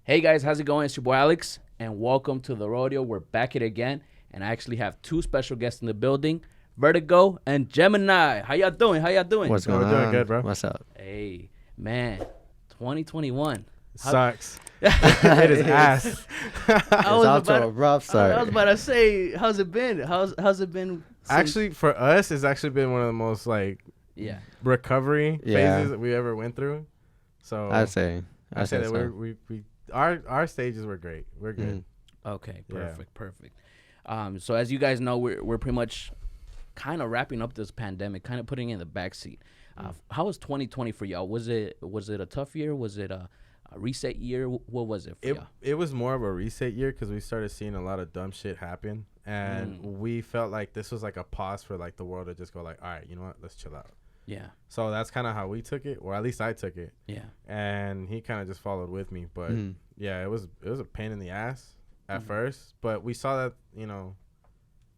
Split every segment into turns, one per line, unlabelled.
Hey guys, how's it going? It's your boy Alex, and welcome to the Rodeo. We're back at it again, and I actually have two special guests in the building, Vertigo and Gemini. How y'all doing?
What's going on?
We're doing good, bro.
What's up?
Hey, man, 2021.
Sucks. It is ass.
It's off to a rough start.
I was about to say, how's it been? How's it been?
Actually, for us, it's actually been one of the most
Yeah.
recovery
Yeah.
phases that we ever went through. So
I'd say
that
so.
our stages were great. We're good.
Okay,
Yeah.
perfect. So as you guys know, we're pretty much kind of wrapping up this pandemic, kind of putting it in the backseat. How was 2020 for y'all? Was it a tough year? Was it a reset year? What was it for y'all?
It was more of a reset year because we started seeing a lot of dumb shit happen, and we felt like this was like a pause for like the world to just go like, all right, you know what, let's chill out.
Yeah.
So that's kind of how we took it, or at least I took it.
Yeah.
And he kind of just followed with me. But yeah, it was a pain in the ass at first, but we saw that,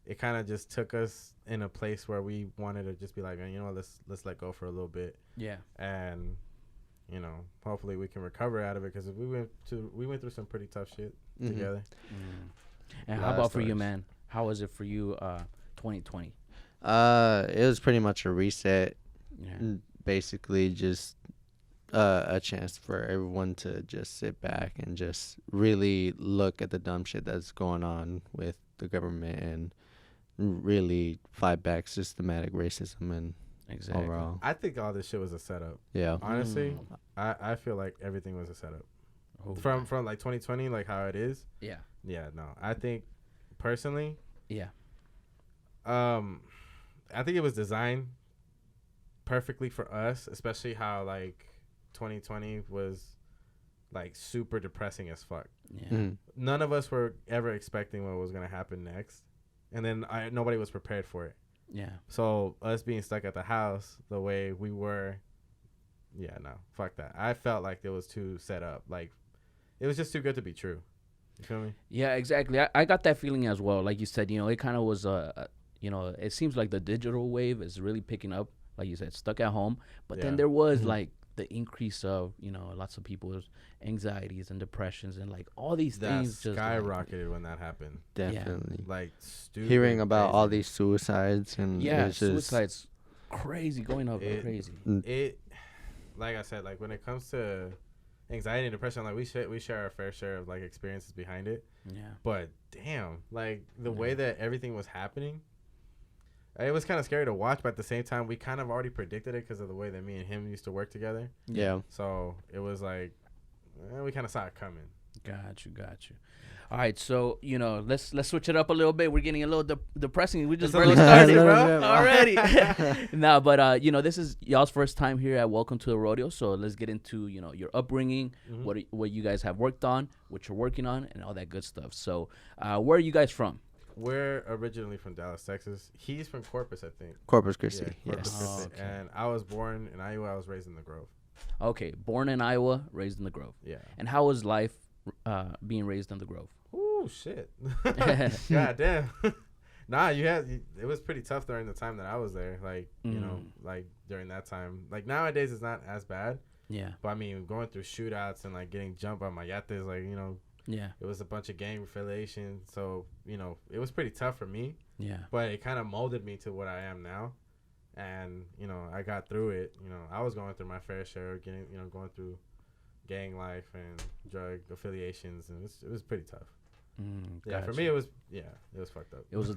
it kind of just took us in a place where we wanted to just be like, man, let's let go for a little bit.
Yeah.
And hopefully we can recover out of it, because we went through some pretty tough shit together.
And how about for you, man? How was it for you 2020?
It was pretty much a reset.
Yeah.
Basically, just a chance for everyone to just sit back and just really look at the dumb shit that's going on with the government and really fight back systematic racism and
Exactly.
overall.
I think all this shit was a setup.
Yeah.
Honestly, I feel like everything was a setup.
Oh.
From like 2020, like how it is.
Yeah.
Yeah, no. I think personally,
Yeah.
I think it was designed perfectly for us, especially how like 2020 was like super depressing as fuck.
Yeah.
None of us were ever expecting what was going to happen next, and then nobody was prepared for it.
Yeah.
So us being stuck at the house the way we were, yeah, no, fuck that. I felt like it was too set up. Like, it was just too good to be true. You feel me?
Yeah, exactly. I got that feeling as well. Like you said, it kind of was, it seems like the digital wave is really picking up, like you said, stuck at home. But then
Yeah.
there was like the increase of, lots of people's anxieties and depressions and like all these
That
things just
skyrocketed when that happened.
Definitely.
Like, stupid.
Hearing about all
crazy.
these suicides and
Yeah,
it's just
suicides crazy, going up crazy.
It, like I said, like when it comes to anxiety and depression, like we share our fair share of like experiences behind it.
Yeah.
But damn, like the way that everything was happening, it was kind of scary to watch. But at the same time, we kind of already predicted it because of the way that me and him used to work together.
yeah.
So it was like, we kind of saw it coming.
Got you. All right, so let's switch it up a little bit. We're getting a little depressing. We just
It's a
barely
little
started,
bro.
already. No, but this is y'all's first time here at Welcome to the Rodeo. So let's get into your upbringing, what you guys have worked on, what you're working on, and all that good stuff. So where are you guys from?
We're originally from Dallas, Texas. He's from Corpus, I think.
Corpus Christi.
Yeah, Corpus
Yes.
Christi.
Okay.
And I was born in Iowa. I was raised in the Grove.
Okay, born in Iowa, raised in the Grove.
Yeah.
And how was life being raised in the Grove?
Ooh, shit. God damn. Nah, it was pretty tough during the time that I was there. Like, like during that time. Like nowadays it's not as bad.
Yeah.
But I mean, going through shootouts and like getting jumped by mayates, like,
Yeah.
it was a bunch of gang affiliation. So, it was pretty tough for me.
Yeah.
But it kind of molded me to what I am now. And, I got through it. I was going through my fair share of getting, going through gang life and drug affiliations. And it was pretty tough. Yeah, for me it was fucked up.
It was a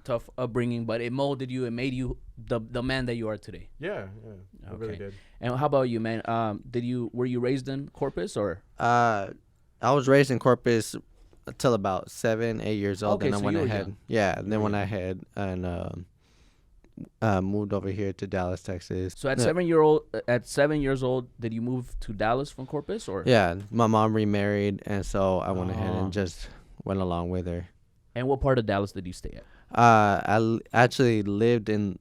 tough upbringing, but it molded you and made you the man that you are today.
Yeah, it really did.
And how about you, man? Were you raised in Corpus or?
I was raised in Corpus until about 7-8 years old.
Okay,
and I
so
went
you were
ahead.
young.
Yeah, and then when I had moved over here to Dallas, Texas.
So at
Yeah.
7 years old, did you mmove to Dallas from Corpus or?
Yeah, my mom remarried, and so I went ahead
Oh.
and just went along with her.
And what part of Dallas did you stay at?
Actually lived in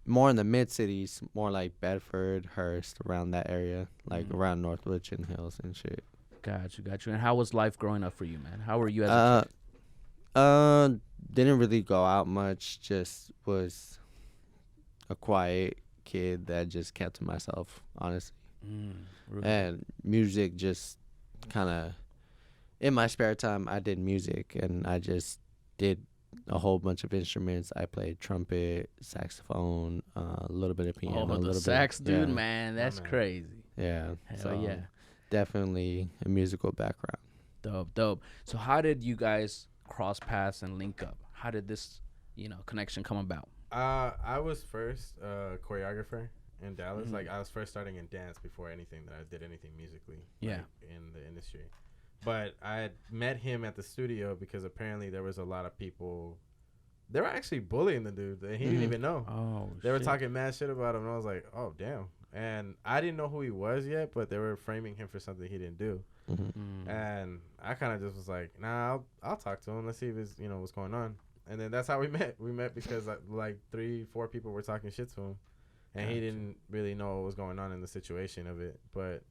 more in the mid cities, more like Bedford, Hearst, around that area, like around Northwood, Chin Hills and shit.
Got you. And how was life growing up for you, man? How were you as a kid?
Didn't really go out much. Just was a quiet kid that just kept to myself, honestly.
Really?
And music just kind of, in my spare time, I did music, and I just did a whole bunch of instruments. I played trumpet, saxophone, a little bit of piano,
Oh,
a
the
little
sax,
bit.
dude,
Yeah,
man, that's
man.
crazy.
yeah.
Hell
So
yeah.
definitely a musical background.
Dope. So how did you guys cross paths and link up? How did this, connection come about?
I was first choreographer in Dallas.
Mhm.
Like I was first starting in dance before anything that I did anything musically.
Yeah.
Like, in the industry. But I had met him at the studio because apparently there was a lot of people. They were actually bullying the dude. He didn't
Mhm.
even know.
Oh,
They were talking mad shit about him, and I was like, oh damn. And I didn't know who he was yet, but they were framing him for something he didn't do.
Mm-hmm.
And I kind of just was like, nah, I'll talk to him. Let's see if it's, what's going on. And then that's how we met. We met because like 3-4 people were talking shit to him, and he didn't really know what was going on in the situation of it. But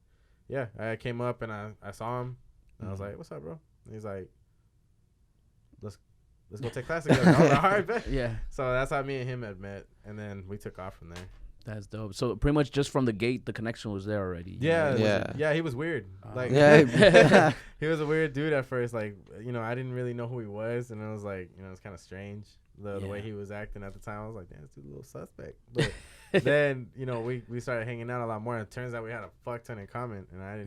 yeah, I came up and I saw him, and I was like, what's up, bro? And he's like, let's go take class together. I was like, all right, bet.
Yeah,
So that's how me and him had met, and then we took off from there.
that's dope. So pretty much just from the gate, the connection was there already.
Yeah,
Yeah.
yeah. He was weird. Like,
Yeah.
he was a weird dude at first. Like, I didn't really know who he was, and I was like, it's kind of strange the way
Yeah.
he was acting at the time. I was like, damn, this dude's a little suspect. But then, we started hanging out a lot more. And it turns out we had a fuck ton in common, and I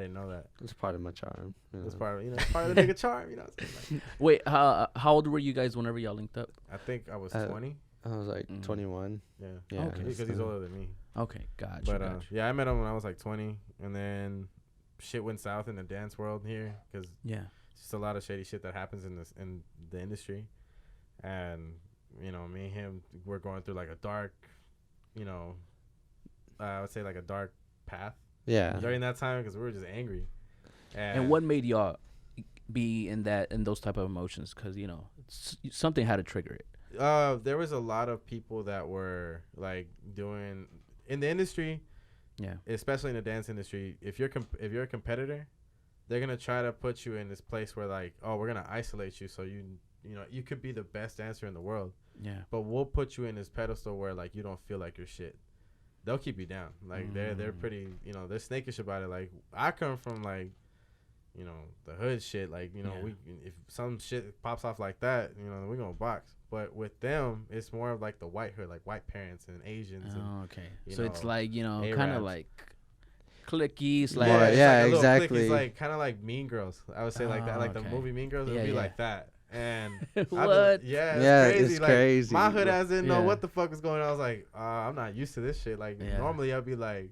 didn't know that.
It's part of my charm.
It was part of part of the nigga charm. What I'm saying? Like,
Wait, how old were you guys whenever y'all linked up?
I think I was 20.
I was like
Mm.
21.
Yeah.
Yeah.
Okay.
Because he's older than me.
Okay, gotcha.
But
gotcha.
yeah, I met him when I was like 20, and then shit went south in the dance world here because
Yeah.
it's just a lot of shady shit that happens in the industry, and me and him we're going through like a dark, I would say like a dark path
Yeah.
during that time because we were just angry.
And what made y'all be in those type of emotions? Because something had to trigger it.
There was a lot of people that were like doing in the industry.
Yeah.
Especially in the dance industry, if you're a competitor, they're gonna try to put you in this place where like, oh, we're gonna isolate you so you could be the best dancer in the world,
Yeah.
but we'll put you in this pedestal where like you don't feel like you're shit. They'll keep you down. Like they're pretty, they're snakish about it. Like I come from like, the hood shit. Like we if some shit pops off like that, we're gonna box. But with them, it's more of like the white hood, like white parents and Asians.
Oh, okay.
you
So it's
know,
like kind
Arabs.
of like clicky
It's
slash.
Yeah,
like
yeah,
a little clique.
exactly.
It's like kind of like Mean Girls. I would say like that, like
okay.
the movie Mean Girls. It
Yeah,
would be
yeah.
like that. And
What?
Yeah,
it's crazy.
it's
Like,
crazy.
my hood ass didn't know
Yeah.
what the fuck was going on. I was like, I'm not used to this shit. Like
Yeah.
normally I'd be like,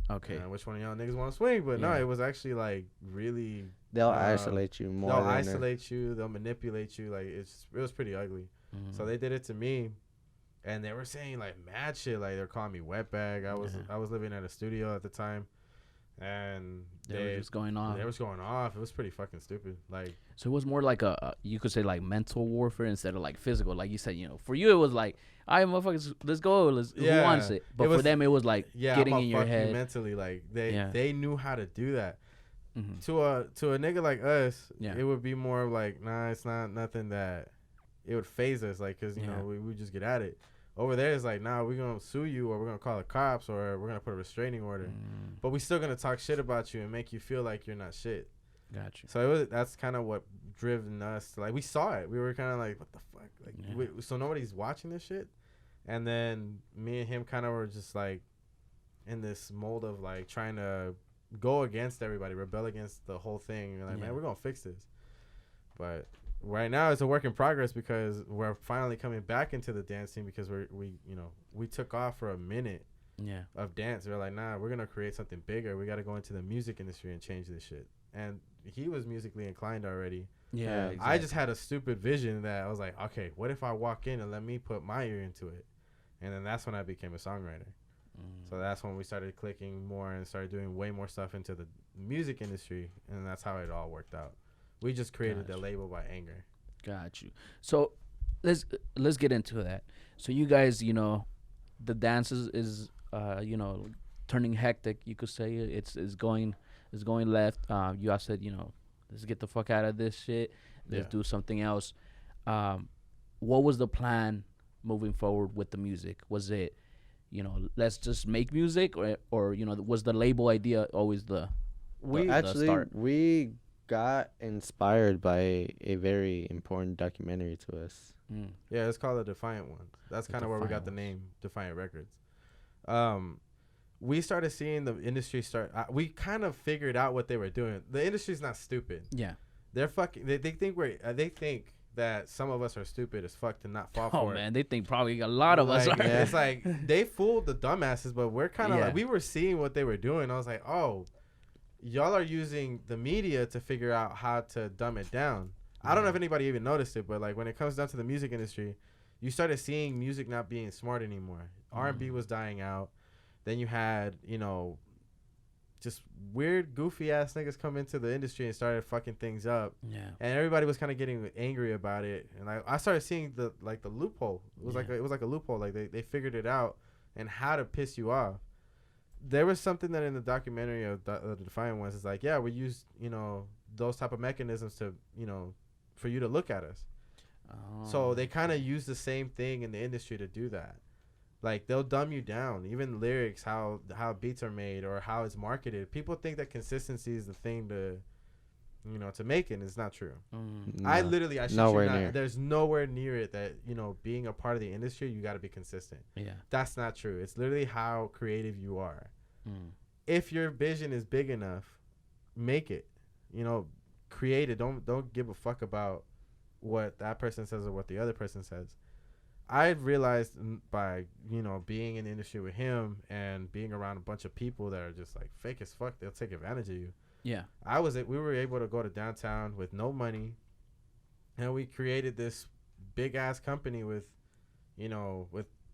Okay.
which one of y'all niggas want to swing? But no,
Yeah.
it was actually like really.
They'll isolate you more.
They'll
than
isolate you. They'll manipulate you. Like it was pretty ugly.
Mhm.
So they did it to me, and they were saying like mad shit. Like they're calling me wetbag. I was living at a studio at the time, and
They were just going on.
They was going off. It was pretty fucking stupid. Like
So it was more like you could say like mental warfare instead of like physical. Like you said, for you it was like, all right, motherfuckers, let's go. Who
Yeah.
wants it? But
It
for
was-
them, it was like getting
I'm
in
gonna
your
fuck you
head.
mentally. Like
Yeah.
they knew how to do that.
Mm-hmm.
To a nigga like us,
Yeah.
it would be more of like, nah, it's not nothing that it would phase us. Like, cause
Yeah.
we just get at it. Over there, it's like, nah, we're gonna sue you, or we're gonna call the cops, or we're gonna put a restraining order. But we still gonna talk shit about you and make you feel like you're not shit.
Got you.
So that's kind of what driven us. Like we saw it. We were kind of like, what the fuck? Like,
Yeah.
so nobody's watching this shit. And then me and him kind of were just like in this mold of like trying to go against everybody, rebel against the whole thing. You're like,
Yeah.
man, we're gonna fix this. But right now it's a work in progress because we're finally coming back into the dance scene because we took off for a minute
Yeah.
of dance. We're like, nah, we're gonna create something bigger. We got to go into the music industry and change this shit. And he was musically inclined already.
Yeah.
Exactly.
I just had a stupid vision that I was like, okay, what if I walk in and let me put my ear into it? And then that's when I became a songwriter. So that's when we started clicking more and started doing way more stuff into the music industry. And that's how it all worked out. We just created the
Gotcha.
label by anger.
Got you. So let's get into that. So you guys, the dance is turning hectic. You could say it's going left. You guys said, let's get the fuck out of this shit. Let's do something else. What was the plan moving forward with the music? Was it, let's just make music, or was the label idea always
We
the
Actually,
start?
we got inspired by a very important documentary to us.
Yeah, it's called the Defiant one. That's
The
kind of where we got the
Defiant
name Defiant Records. We started seeing the industry start. We kind of figured out what they were doing. The industry's not stupid.
Yeah.
They're fucking. They think they think that some of us are stupid as fuck to not fall
Oh
for it.
man, they think probably a lot of us
Like,
are.
It's like they fooled the dumbasses, but we're kind of
Yeah.
like, we were seeing what they were doing. I was like, oh, y'all are using the media to figure out how to dumb it down. I don't know if anybody even noticed it, but like when it comes down to the music industry, you started seeing music not being smart anymore. R&B was dying out. Then you had, just weird, goofy ass niggas come into the industry and started fucking things up.
Yeah.
And everybody was kind of getting angry about it. And I started seeing the loophole. It was like a loophole. Like they figured it out and how to piss you off. There was something that in the documentary of the Defiant ones is like, yeah, we use, those type of mechanisms to, for you to look at us.
Oh.
So they kind of use the same thing in the industry to do that. Like they'll dumb you down, even lyrics, how beats are made or how it's marketed. People think that consistency is the thing to, to make it. And it's not true.
Mm.
No,
I shit
nowhere
you not,
near.
there's nowhere near it that, being a part of the industry, you got to be consistent.
Yeah.
That's not true. It's literally how creative you are.
Mm.
If your vision is big enough, make it. Create it. Don't give a fuck about what that person says or what the other person says. I realized by being in the industry with him and being around a bunch of people that are just like fake as fuck, they'll take advantage of you.
Yeah.
We were able to go to downtown with no money, and we created this big ass company with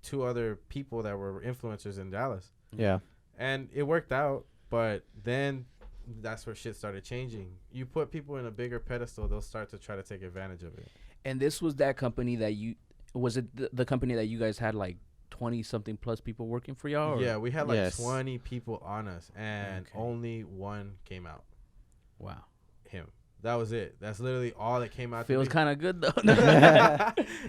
two other people that were influencers in Dallas.
Yeah.
And it worked out, but then that's where shit started changing. You put people in a bigger pedestal, they'll start to try to take advantage of it.
And this was that company that was it the company that you guys had like 20 something plus people working for y'all? Or?
Yeah, we had like
Yes.
20 people on us, and
Okay.
only one came out.
Wow.
Him. That was it. That's literally all that came out.
Feels kind of good though.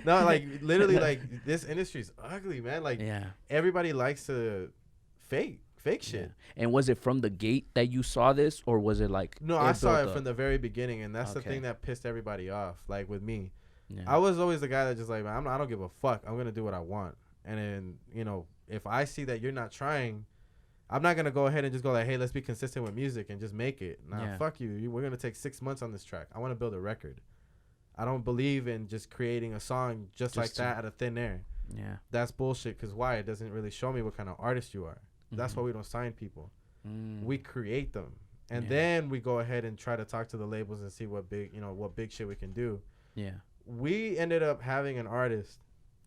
No, like literally, like this industry's ugly, man. Like
Yeah.
everybody likes to fake shit.
Yeah. And was it from the gate that you saw this, or was it like?
No, I saw
built
it
up?
from the very beginning, and that's the
Okay.
thing that pissed everybody off. Like with me,
Yeah.
I was always the guy that just like, man, I don't give a fuck. I'm gonna do what I want. And then if I see that you're not trying, I'm not gonna go ahead and just go like, hey, let's be consistent with music and just make it. Nah,
Yeah.
fuck you. We're gonna take 6 months on this track. I want to build a record. I don't believe in just creating a song just like
to-
that out of thin air.
Yeah.
That's bullshit. Cause why? It doesn't really show me what kind of artist you are. That's why we don't sign people.
Mm.
We create them, and
Yeah.
then we go ahead and try to talk to the labels and see what big shit we can do.
Yeah.
We ended up having an artist,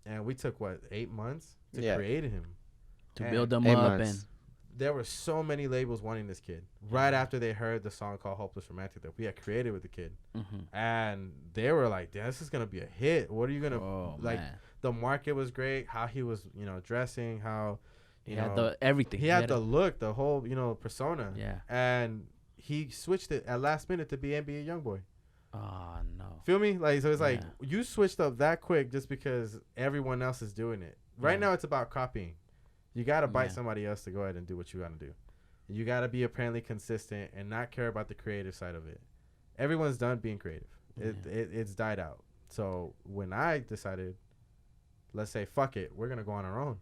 and we took 8 months to
Yeah.
create him.
To
And
build them
8
up
months.
there were so many labels wanting this kid right after they heard the song called Hopeless Romantic that we had created with the kid, and they were like, "Damn, this is gonna be a hit. What are you gonna like?"
Man.
The market was great. How he was, dressing. How
He had the everything.
he had the look, the whole, persona.
Yeah.
And he switched it at last minute to be NBA YoungBoy.
Oh no.
Feel me? Like, so it's like
Yeah.
you switched up that quick just because everyone else is doing it. Right
Yeah.
now, it's about copying. You gotta bite
Yeah.
somebody else to go ahead and do what you gotta do. You gotta be apparently consistent and not care about the creative side of it. Everyone's done being creative. It's died out. So when I decided, let's say fuck it, we're gonna go on our own,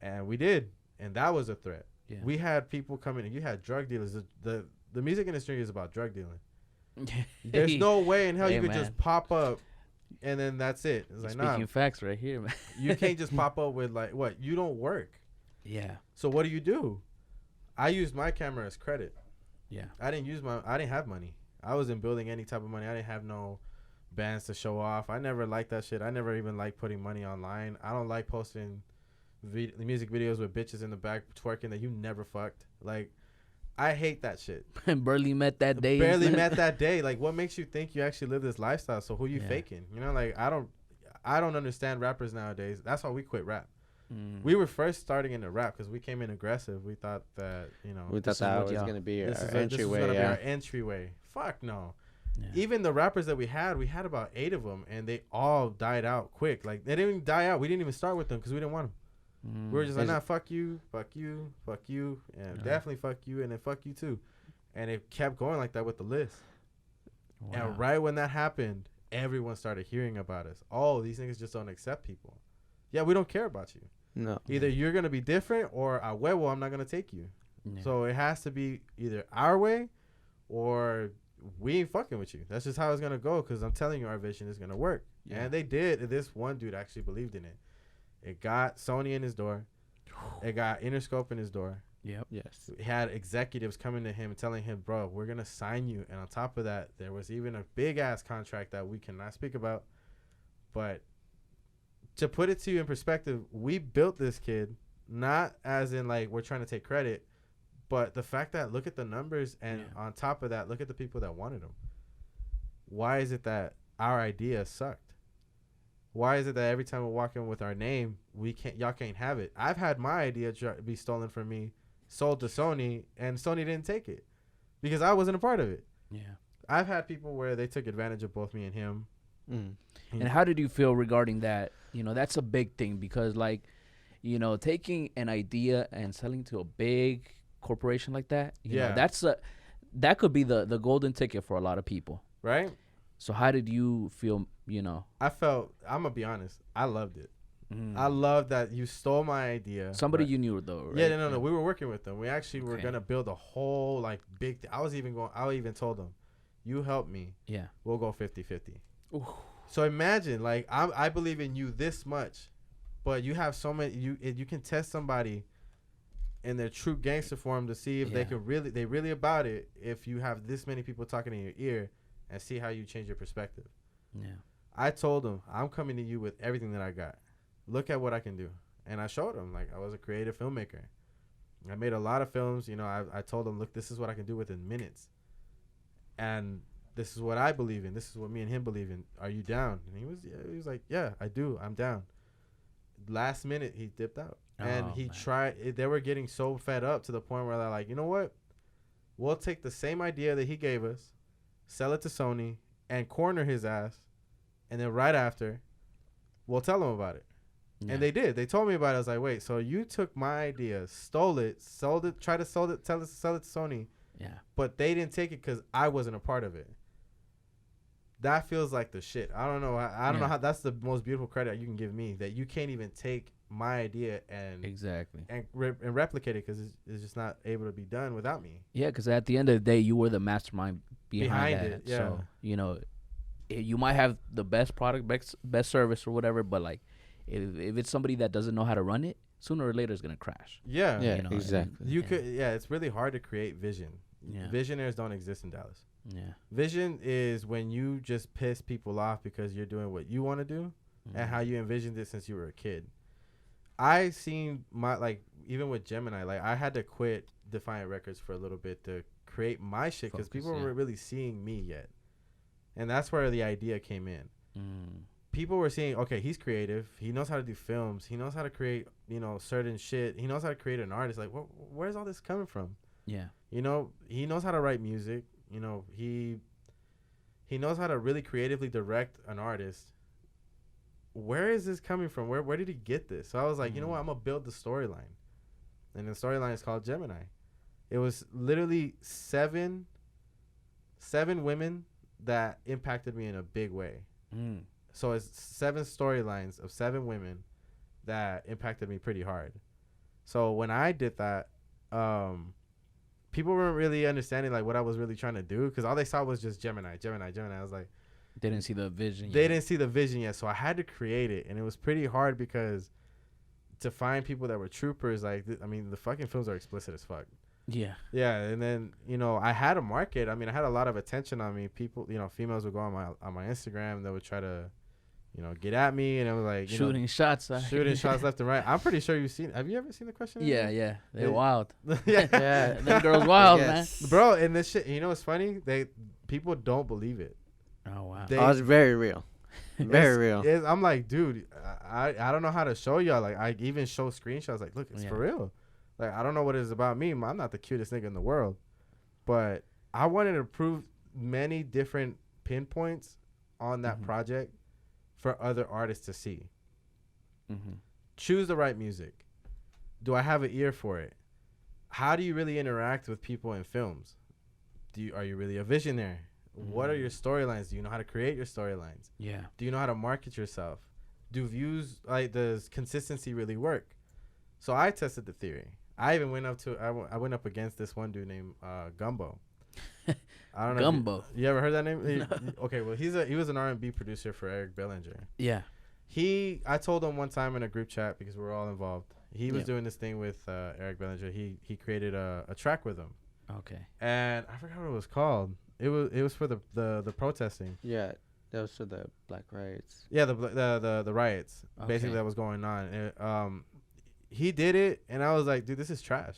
and we did, and that was a threat.
Yeah.
We had people coming in. You had drug dealers. The music industry is about drug dealing. There's no way in hell you
Hey,
could
man.
just pop up, and then that's it. It's like,
Speaking
nah,
facts right here, man.
you can't just pop up with like what? You don't work.
Yeah.
So what do? I used my camera as credit.
Yeah.
I didn't have money. I wasn't building any type of money. I didn't have no bands to show off. I never liked that shit. I never even liked putting money online. I don't like posting music videos with bitches in the back twerking that you never fucked. Like, I hate that shit.
And barely met that day.
Barely met that day. Like, what makes you think you actually live this lifestyle? So who you
Yeah.
faking? Like, I don't understand rappers nowadays. That's why we quit rap.
Mm.
We were first starting into rap because we came in aggressive. We thought that
We
This
thought
is
that
what
was
y'all-
gonna be our
this was
entryway.
gonna be
Yeah.
our entryway. Fuck no.
Yeah.
Even the rappers that we had about 8 of them, and they all died out quick. Like, they didn't even die out. We didn't even start with them because we didn't want them. We were just like, nah, fuck you, and definitely fuck you, and then fuck you too. And it kept going like that with the list. Wow. And right when that happened, everyone started hearing about us. Oh, these niggas just don't accept people. Yeah, we don't care about you.
No.
Either you're going to be different or a huevo, I'm not going to take you. Yeah. So it has to be either our way or we ain't fucking with you. That's just how it's going to go, because I'm telling you our vision is going to work. Yeah. And they did. This one dude actually believed in it. It got Sony in his door. It got Interscope in his door.
Yep.
Yes.
He had executives coming to him telling him, bro, we're going to sign you. And on top of that, there was even a big-ass contract that we cannot speak about. But to put it to you in perspective, we built this kid, not as in, like, we're trying to take credit, but the fact that look at the numbers, and on top of that, look at the people that wanted him. Why is it that our idea sucked? Why is it that every time we walk in with our name, y'all can't have it? I've had my idea be stolen from me, sold to Sony, and Sony didn't take it because I wasn't a part of it.
Yeah.
I've had people where they took advantage of both me and him.
And how did you feel regarding that? You know, that's a big thing because, like, you know, taking an idea and selling to a big corporation like that, you know, that could be the golden ticket for a lot of people.
Right?
So how did you feel, you know?
I'm going to be honest. I loved it. I love that you stole my idea.
Somebody you knew, though, right?
Yeah, no. We were working with them. We actually were going to build a whole, like, big I even told them, you help me. Yeah. We'll go 50-50. So imagine, like, I believe in you this much, but you have so many, you can test somebody in their true gangster form to see if they really about it if you have this many people talking in your ear and see how you change your perspective. Yeah. I told them, I'm coming to you with everything that I got. Look at what I can do. And I showed them, like, I was a creative filmmaker. I made a lot of films. You know, I told them, look, this is what I can do within minutes. And this is what I believe in. This is what me and him believe in. Are you down? And he was like, yeah, I do. I'm down. Last minute, he dipped out. And he tried. They were getting so fed up to the point where they're like, you know what? We'll take the same idea that he gave us, sell it to Sony, and corner his ass. And then right after, we'll tell him about it. Yeah. And they did. They told me about it. I was like, wait, so you took my idea, stole it, sold it, tried to sell it to Sony. Yeah. But they didn't take it because I wasn't a part of it. That feels like the shit. I don't know. I don't know how. That's the most beautiful credit you can give me, that you can't even take my idea and replicate it because it's just not able to be done without me.
Yeah, because at the end of the day, you were the mastermind behind it. Yeah. So, you know, you might have the best product, best service or whatever, but, like, if it's somebody that doesn't know how to run it, sooner or later it's gonna crash.
Yeah,
yeah,
you know,
exactly.
It's really hard to create vision. Yeah. Visionaries don't exist in Dallas.
Yeah.
Vision is when you just piss people off because you're doing what you want to do and how you envisioned it since you were a kid. I seen even with Gemini, like, I had to quit Defiant Records for a little bit to create my shit because people weren't really seeing me yet. And that's where the idea came in. People were seeing, okay, he's creative. He knows how to do films. He knows how to create, you know, certain shit. He knows how to create an artist. Like, where's all this coming from?
Yeah.
You know, he knows how to write music. You know, he knows how to really creatively direct an artist. Where is this coming from? Where did he get this? So I was like, you know what? I'm going to build the storyline. And the storyline is called Gemini. It was literally seven women that impacted me in a big way. So it's 7 storylines of 7 women that impacted me pretty hard. So when I did that, people weren't really understanding, like, what I was really trying to do because all they saw was just Gemini. I was like,
they didn't see the vision.
They didn't see the vision yet, so I had to create it, and it was pretty hard because to find people that were troopers, like, I mean, the fucking films are explicit as fuck.
Yeah.
Yeah, and then, you know, I had a market. I mean, I had a lot of attention on me. People, you know, females would go on my Instagram. They would try to, you know, get at me, and it was like
shooting shots
left and right. I'm pretty sure you've seen. Have you ever seen the question?
Yeah. They're wild. Yeah, them girls wild, man.
Bro, and this shit, you know, what's funny? People don't believe it.
Oh wow.
It's very real. Very real.
I'm like, dude, I don't know how to show y'all. Like, I even show screenshots. Like, look, it's for real. Like, I don't know what it is about me. I'm not the cutest nigga in the world, but I wanted to prove many different pinpoints on that project for other artists to see. Choose the right music. Do I have an ear for it? How do you really interact with people in films? Are you really a visionary? What are your storylines? Do you know how to create your storylines?
Yeah.
Do you know how to market yourself? Do views, like, does consistency really work? So I tested the theory. I even went I went up against this one dude named Gumbo. I don't know.
Gumbo.
You ever heard that name? Okay, well, he was an R&B producer for Eric Bellinger.
Yeah.
I told him one time in a group chat, because we were all involved. He was doing this thing with Eric Bellinger. He created a track with him.
Okay.
And I forgot what it was called. It was for the protesting.
Yeah, that was for the Black Riots.
Yeah, the riots.
Okay.
Basically, that was going on. He did it, and I was like, dude, this is trash.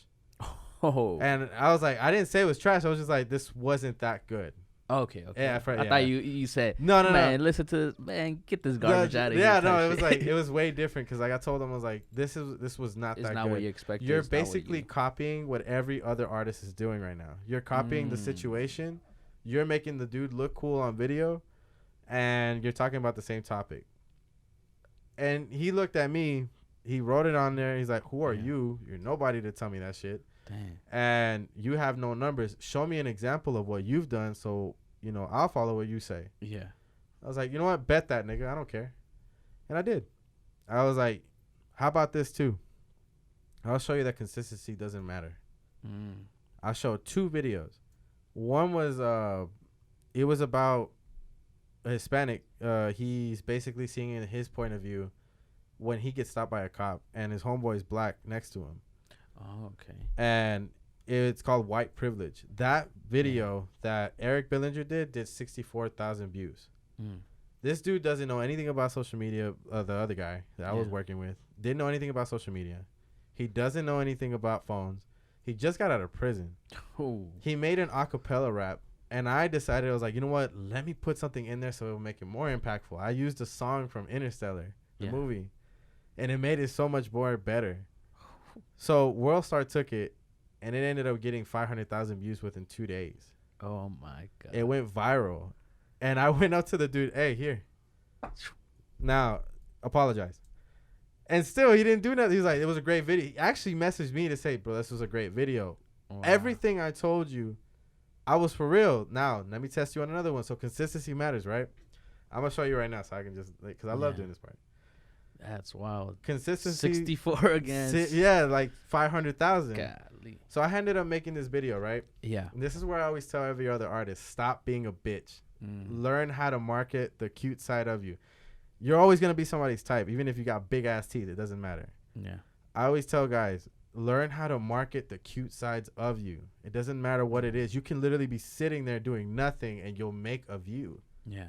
Oh.
And I was like, I didn't say it was trash. I was just like, this wasn't that good.
Okay.
Yeah,
I thought you said
no,
man, listen to man, get this garbage out of here.
Yeah, no,
type
it was
shit.
like it was way different, because like I told him, I was like, this was not
It's
that
not
good.
what you expected.
You're
It's not what
basically
you-
copying what every other artist is doing right now. You're copying the situation. You're making the dude look cool on video, and you're talking about the same topic. And he looked at me. He wrote it on there. He's like, who are you? You're nobody to tell me that shit.
Dang.
And you have no numbers. Show me an example of what you've done, so, you know, I'll follow what you say.
Yeah.
I was like, you know what? Bet that, nigga. I don't care. And I did. I was like, how about this too? I'll show you that consistency doesn't matter. I showed 2 videos. One was it was about a Hispanic. He's basically seeing in his point of view when he gets stopped by a cop and his homeboy's black next to him.
Oh, okay.
And it's called White Privilege. That video that Eric Bellinger did 64,000 views. This dude doesn't know anything about social media. The other guy that I was working with didn't know anything about social media. He doesn't know anything about phones. He just got out of prison.
Oh.
He made an acapella rap, and I decided, I was like, you know what? Let me put something in there so it'll make it more impactful. I used a song from Interstellar, the movie, and it made it so much more better. So Worldstar took it, and it ended up getting 500,000 views within 2 days.
Oh my god.
It went viral, and I went up to the dude, hey, here. Now, apologize. And still, he didn't do nothing. He was like, it was a great video. He actually messaged me to say, bro, this was a great video.
Wow.
Everything I told you, I was for real. Now, let me test you on another one. So consistency matters, right? I'm going to show you right now so I can just, because I love doing this part.
That's wild.
Consistency.
64 against.
Yeah, like 500,000.
Golly.
So I ended up making this video, right?
Yeah.
And this is where I always tell every other artist, stop being a bitch. Learn how to market the cute side of you. You're always going to be somebody's type. Even if you got big ass teeth, it doesn't matter.
Yeah.
I always tell guys, learn how to market the cute sides of you. It doesn't matter what it is. You can literally be sitting there doing nothing and you'll make a view.
Yeah.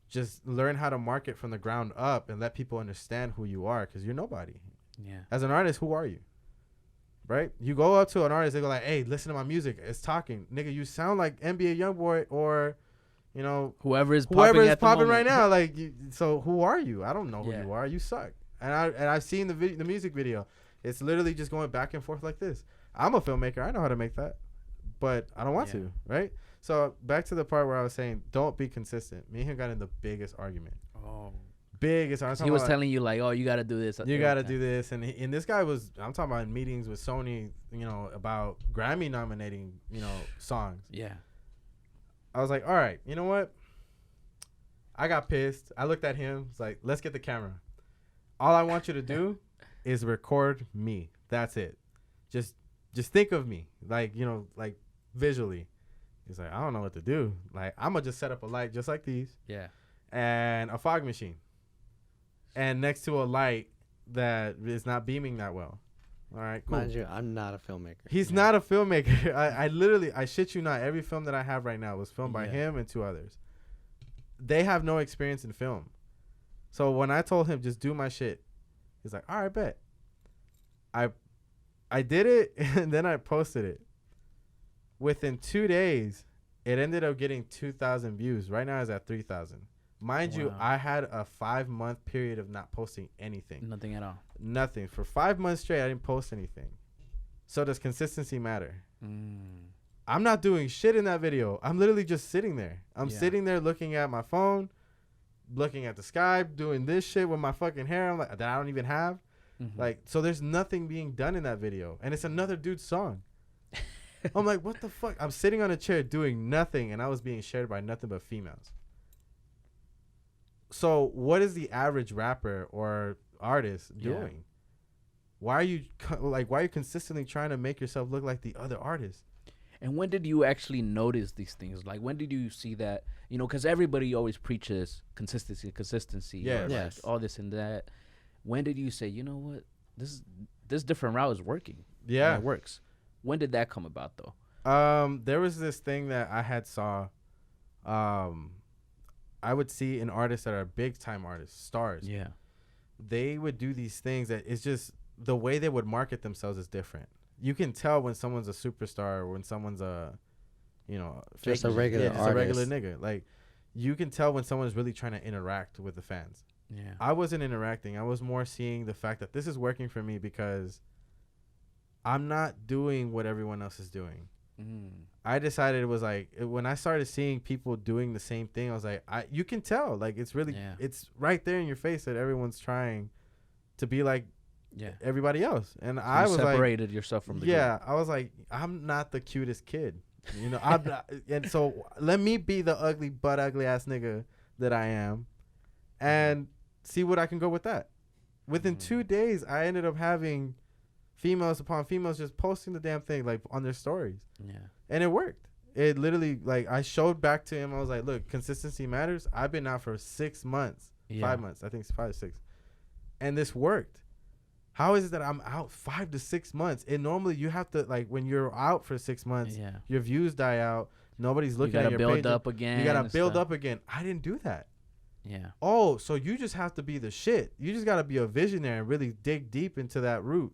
Just learn how to market from the ground up and let people understand who you are, because you're nobody.
Yeah.
As an artist, who are you? Right? You go up to an artist, they go like, hey, listen to my music. It's talking. Nigga, you sound like NBA Youngboy or, you know,
whoever is
popping right now. Like, so who are you? I don't know who
Yeah.
you are. You suck. And I've seen the music video. It's literally just going back and forth like this. I'm a filmmaker. I know how to make that, but I don't want to. Right? So back to the part where I was saying, don't be consistent. Me and him got in the biggest argument.
Oh.
Biggest argument.
He was telling you like, oh, you got to do this.
You got to do this. And this guy was, I'm talking about in meetings with Sony, you know, about Grammy nominating, you know, songs.
Yeah.
I was like, all right, you know what? I got pissed. I looked at him. It's like, let's get the camera. All I want you to do is record me. That's it. Just think of me, like, you know, like visually. He's like, I don't know what to do. Like, I'm going to just set up a light just like these.
Yeah.
And a fog machine. And next to a light that is not beaming that well. All right, cool.
Mind you, I'm not a filmmaker.
He's not a filmmaker. I literally, I shit you not, every film that I have right now was filmed by him and 2 others. They have no experience in film. So when I told him, just do my shit, he's like, all right, bet. I did it, and then I posted it. Within 2 days, it ended up getting 2,000 views. Right now it's at 3,000. Mind you, I had a 5-month period of not posting anything.
Nothing at all.
Nothing. For 5 months straight, I didn't post anything. So does consistency matter? I'm not doing shit in that video. I'm literally just sitting there. I'm sitting there looking at my phone, looking at the sky, doing this shit with my fucking hair that I don't even have. Like, so there's nothing being done in that video, and it's another dude's song. I'm like, what the fuck? I'm sitting on a chair doing nothing, and I was being shared by nothing but females. So what is the average rapper or artist doing? Why are you consistently trying to make yourself look like the other artist?
And when did you actually notice these things? Like, when did you see that? You know, because everybody always preaches consistency.
Yeah,
like all this and that. When did you say, you know what, this different route is working?
Yeah,
and it works. When did that come about, though?
There was this thing that I had saw. I would see in artists that are big time artists, stars.
Yeah,
they would do these things that it's just the way they would market themselves is different. You can tell when someone's a superstar or when someone's
just a regular artist.
Just a regular nigga. Like, you can tell when someone's really trying to interact with the fans.
yeah.
I wasn't interacting. I was more seeing the fact that this is working for me because I'm not doing what everyone else is doing. I decided it was like, when I started seeing people doing the same thing, I was like, you can tell, like, it's really, it's right there in your face that everyone's trying to be like everybody else. And so I was
separated yourself from the group.
I was like, I'm not the cutest kid, you know. I'm not, and so let me be the ugly ass nigga that I am, and see what I can go with that. Within 2 days, I ended up having females upon females just posting the damn thing, like, on their stories. Yeah. And it worked. It literally, like, I showed back to him. I was like, look, consistency matters. I've been out for 6 months, 5 months. I think it's 5 to 6. And this worked. How is it that I'm out 5 to 6 months? And normally you have to, like, when you're out for 6 months, your views die out. Nobody's looking at your page. You got to build up again. You got to build up again. I didn't do that. Yeah. Oh, so you just have to be the shit. You just got to be a visionary and really dig deep into that root.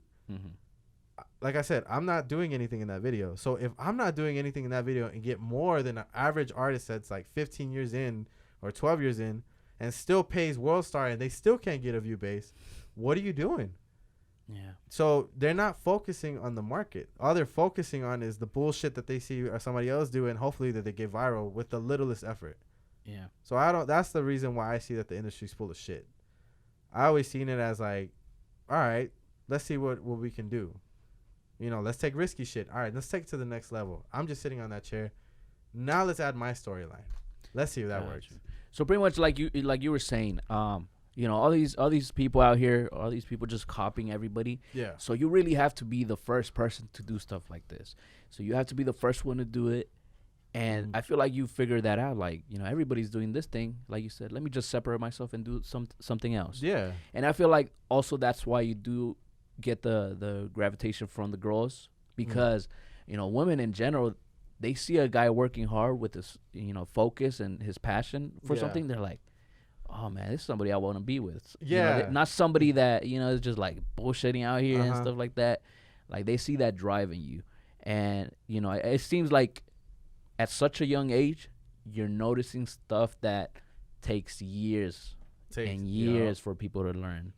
Like I said, I'm not doing anything in that video. So if I'm not doing anything in that video and get more than an average artist that's like 15 years in or 12 years in and still pays World Star and they still can't get a view base, what are you doing? Yeah. So they're not focusing on the market. All they're focusing on is the bullshit that they see or somebody else do, and hopefully that they get viral with the littlest effort. Yeah. So that's the reason why I see that the industry's full of shit. I always seen it as like, all right, let's see what we can do. You know, let's take risky shit. All right, let's take it to the next level. I'm just sitting on that chair. Now let's add my storyline. Let's see if that works.
So pretty much like you were saying, you know, all these people out here, all these people just copying everybody. Yeah. So you really have to be the first person to do stuff like this. So you have to be the first one to do it. And I feel like you figured that out. Like, you know, everybody's doing this thing. Like you said, let me just separate myself and do something else. Yeah. And I feel like also that's why you do get the gravitation from the girls, because you know, women in general, they see a guy working hard with his, you know, focus and his passion for something. They're like, oh man, this is somebody I want to be with. Yeah. You know, not somebody that, you know, is just like bullshitting out here and stuff like that. Like, they see that drive in you. And, you know, it seems like at such a young age, you're noticing stuff that takes years and years for people to learn.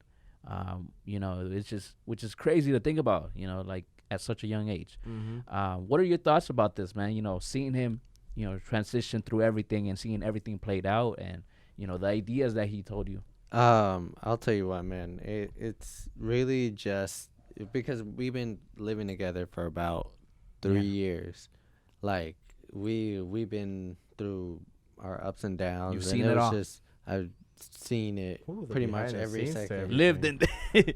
You know, it's just, which is crazy to think about, you know, like at such a young age. What are your thoughts about this, man? You know, seeing him, you know, transition through everything and seeing everything played out, and, you know, the ideas that he told you.
I'll tell you what, man, it's really just because we've been living together for about 3 years. Like, we've been through our ups and downs.
You've seen it all.
I've seen it pretty much every second.
Lived in.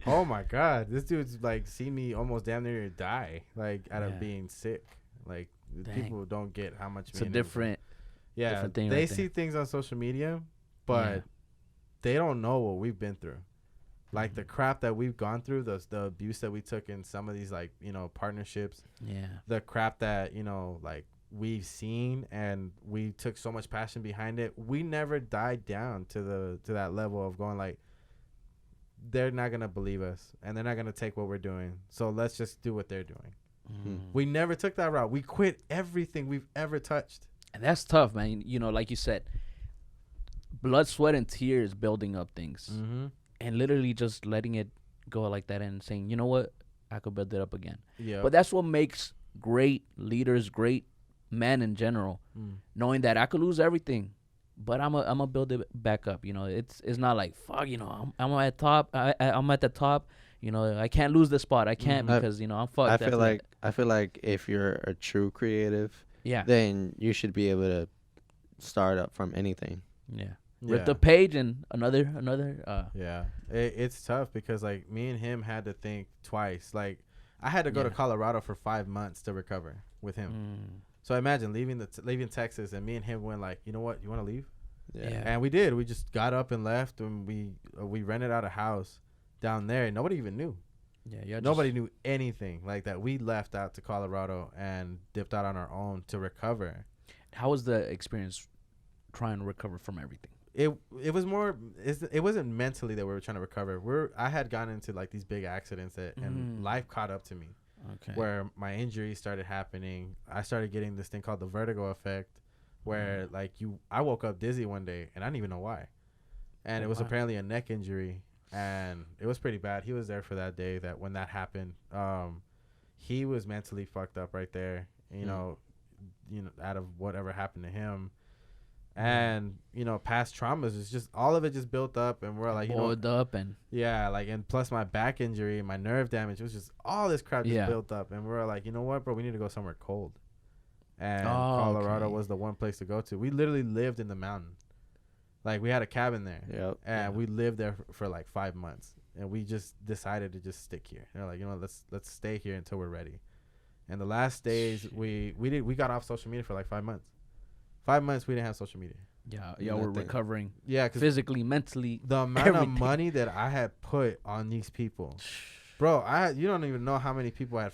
Oh my God, this dude's like seen me almost damn near die, like out of being sick. Like, people don't get how much.
It's a different thing.
They see things on social media, but they don't know what we've been through. Like the crap that we've gone through, the abuse that we took in some of these, like, you know, partnerships. Yeah. The crap that, you know, like, we've seen, and we took so much passion behind it. We never died down to that level of going like, they're not gonna believe us and they're not gonna take what we're doing, so let's just do what they're doing. We never took that route. We quit everything we've ever touched.
And that's tough, man. You know, like you said, blood, sweat, and tears building up things, and literally just letting it go like that and saying, you know what, I could build it up again. Yeah. But that's what makes great leaders, great men in general, knowing that I could lose everything, but I'm a build it back up. You know, it's not like, fuck, you know, I'm at top. I'm at the top, you know, I can't lose the spot. I can't
Mhm.
because, you know, I'm fucked.
I feel like if you're a true creative,
Yeah.
then you should be able to start up from anything.
Yeah.
Yeah.
Rip the page and another.
Yeah, it's tough because like me and him had to think twice. Like I had to go to
Yeah.
Colorado for 5 months to recover with him. So imagine leaving Texas, and me and him went like, you know what, you want to leave?
Yeah.
And we did. We just got up and left, and we rented out a house down there. And nobody even knew.
Yeah.
Nobody knew anything like that. We left out to Colorado and dipped out on our own to recover.
How was the experience trying to recover from everything?
It was more. It wasn't mentally that we were trying to recover. I had gotten into like these big accidents and life caught up to me.
Okay.
Where my injuries started happening. I started getting this thing called the Vertigo effect, where I woke up dizzy one day and I didn't even know why, and it was apparently a neck injury, and it was pretty bad. He was there for that day when that happened. He was mentally fucked up right there. You know, out of whatever happened to him. And past traumas is just all of it just built up, and we're like
boiled up, and
and plus my back injury, my nerve damage, it was just all this crap just built up, and we're like, you know what, bro, we need to go somewhere cold. And Colorado was the one place to go to. We literally lived in the mountain, like we had a cabin there, and we lived there for like 5 months, and we just decided to just stick here. And like, let's stay here until we're ready. And the last days we got off social media for like 5 months. 5 months we didn't have social media.
Yeah, we're recovering.
Yeah, cause
physically, mentally.
The amount of money that I had put on these people, bro. You don't even know how many people had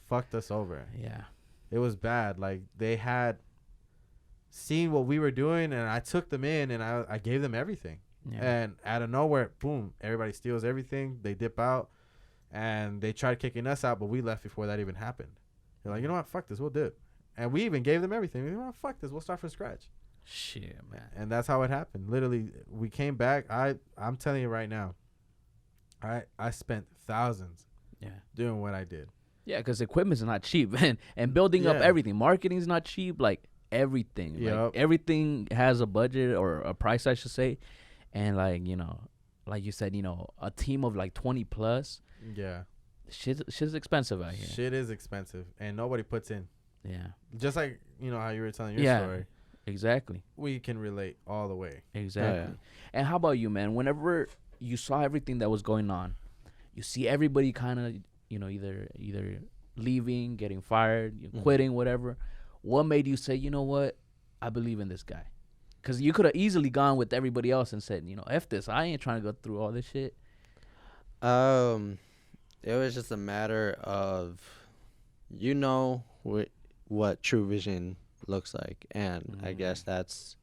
fucked us over.
Yeah,
it was bad. Like they had seen what we were doing, and I took them in, and I gave them everything. Yeah. And out of nowhere, boom! Everybody steals everything. They dip out, and they tried kicking us out, but we left before that even happened. They're like, you know what? Fuck this. We'll dip. And we even gave them everything. We were like, fuck this. We'll start from scratch.
Shit, man.
And that's how it happened. Literally, we came back. I'm telling you right now, I spent thousands doing what I did. Yeah,
because equipment's not cheap. and building up everything. Marketing's not cheap. Like, everything. Yep. Like, everything has a budget or a price, I should say. And, like, like you said, a team of, like, 20 plus.
Yeah.
Shit's expensive out here.
Shit is expensive. And nobody puts in.
Yeah.
Just like, how you were telling your story.
Exactly.
We can relate all the way.
Exactly. Oh, yeah. And how about you, man? Whenever you saw everything that was going on, you see everybody kind of, either leaving, getting fired, quitting, whatever. What made you say, you know what? I believe in this guy. Because you could have easily gone with everybody else and said, F this. I ain't trying to go through all this shit.
It was just a matter of, what true vision looks like, and I guess that's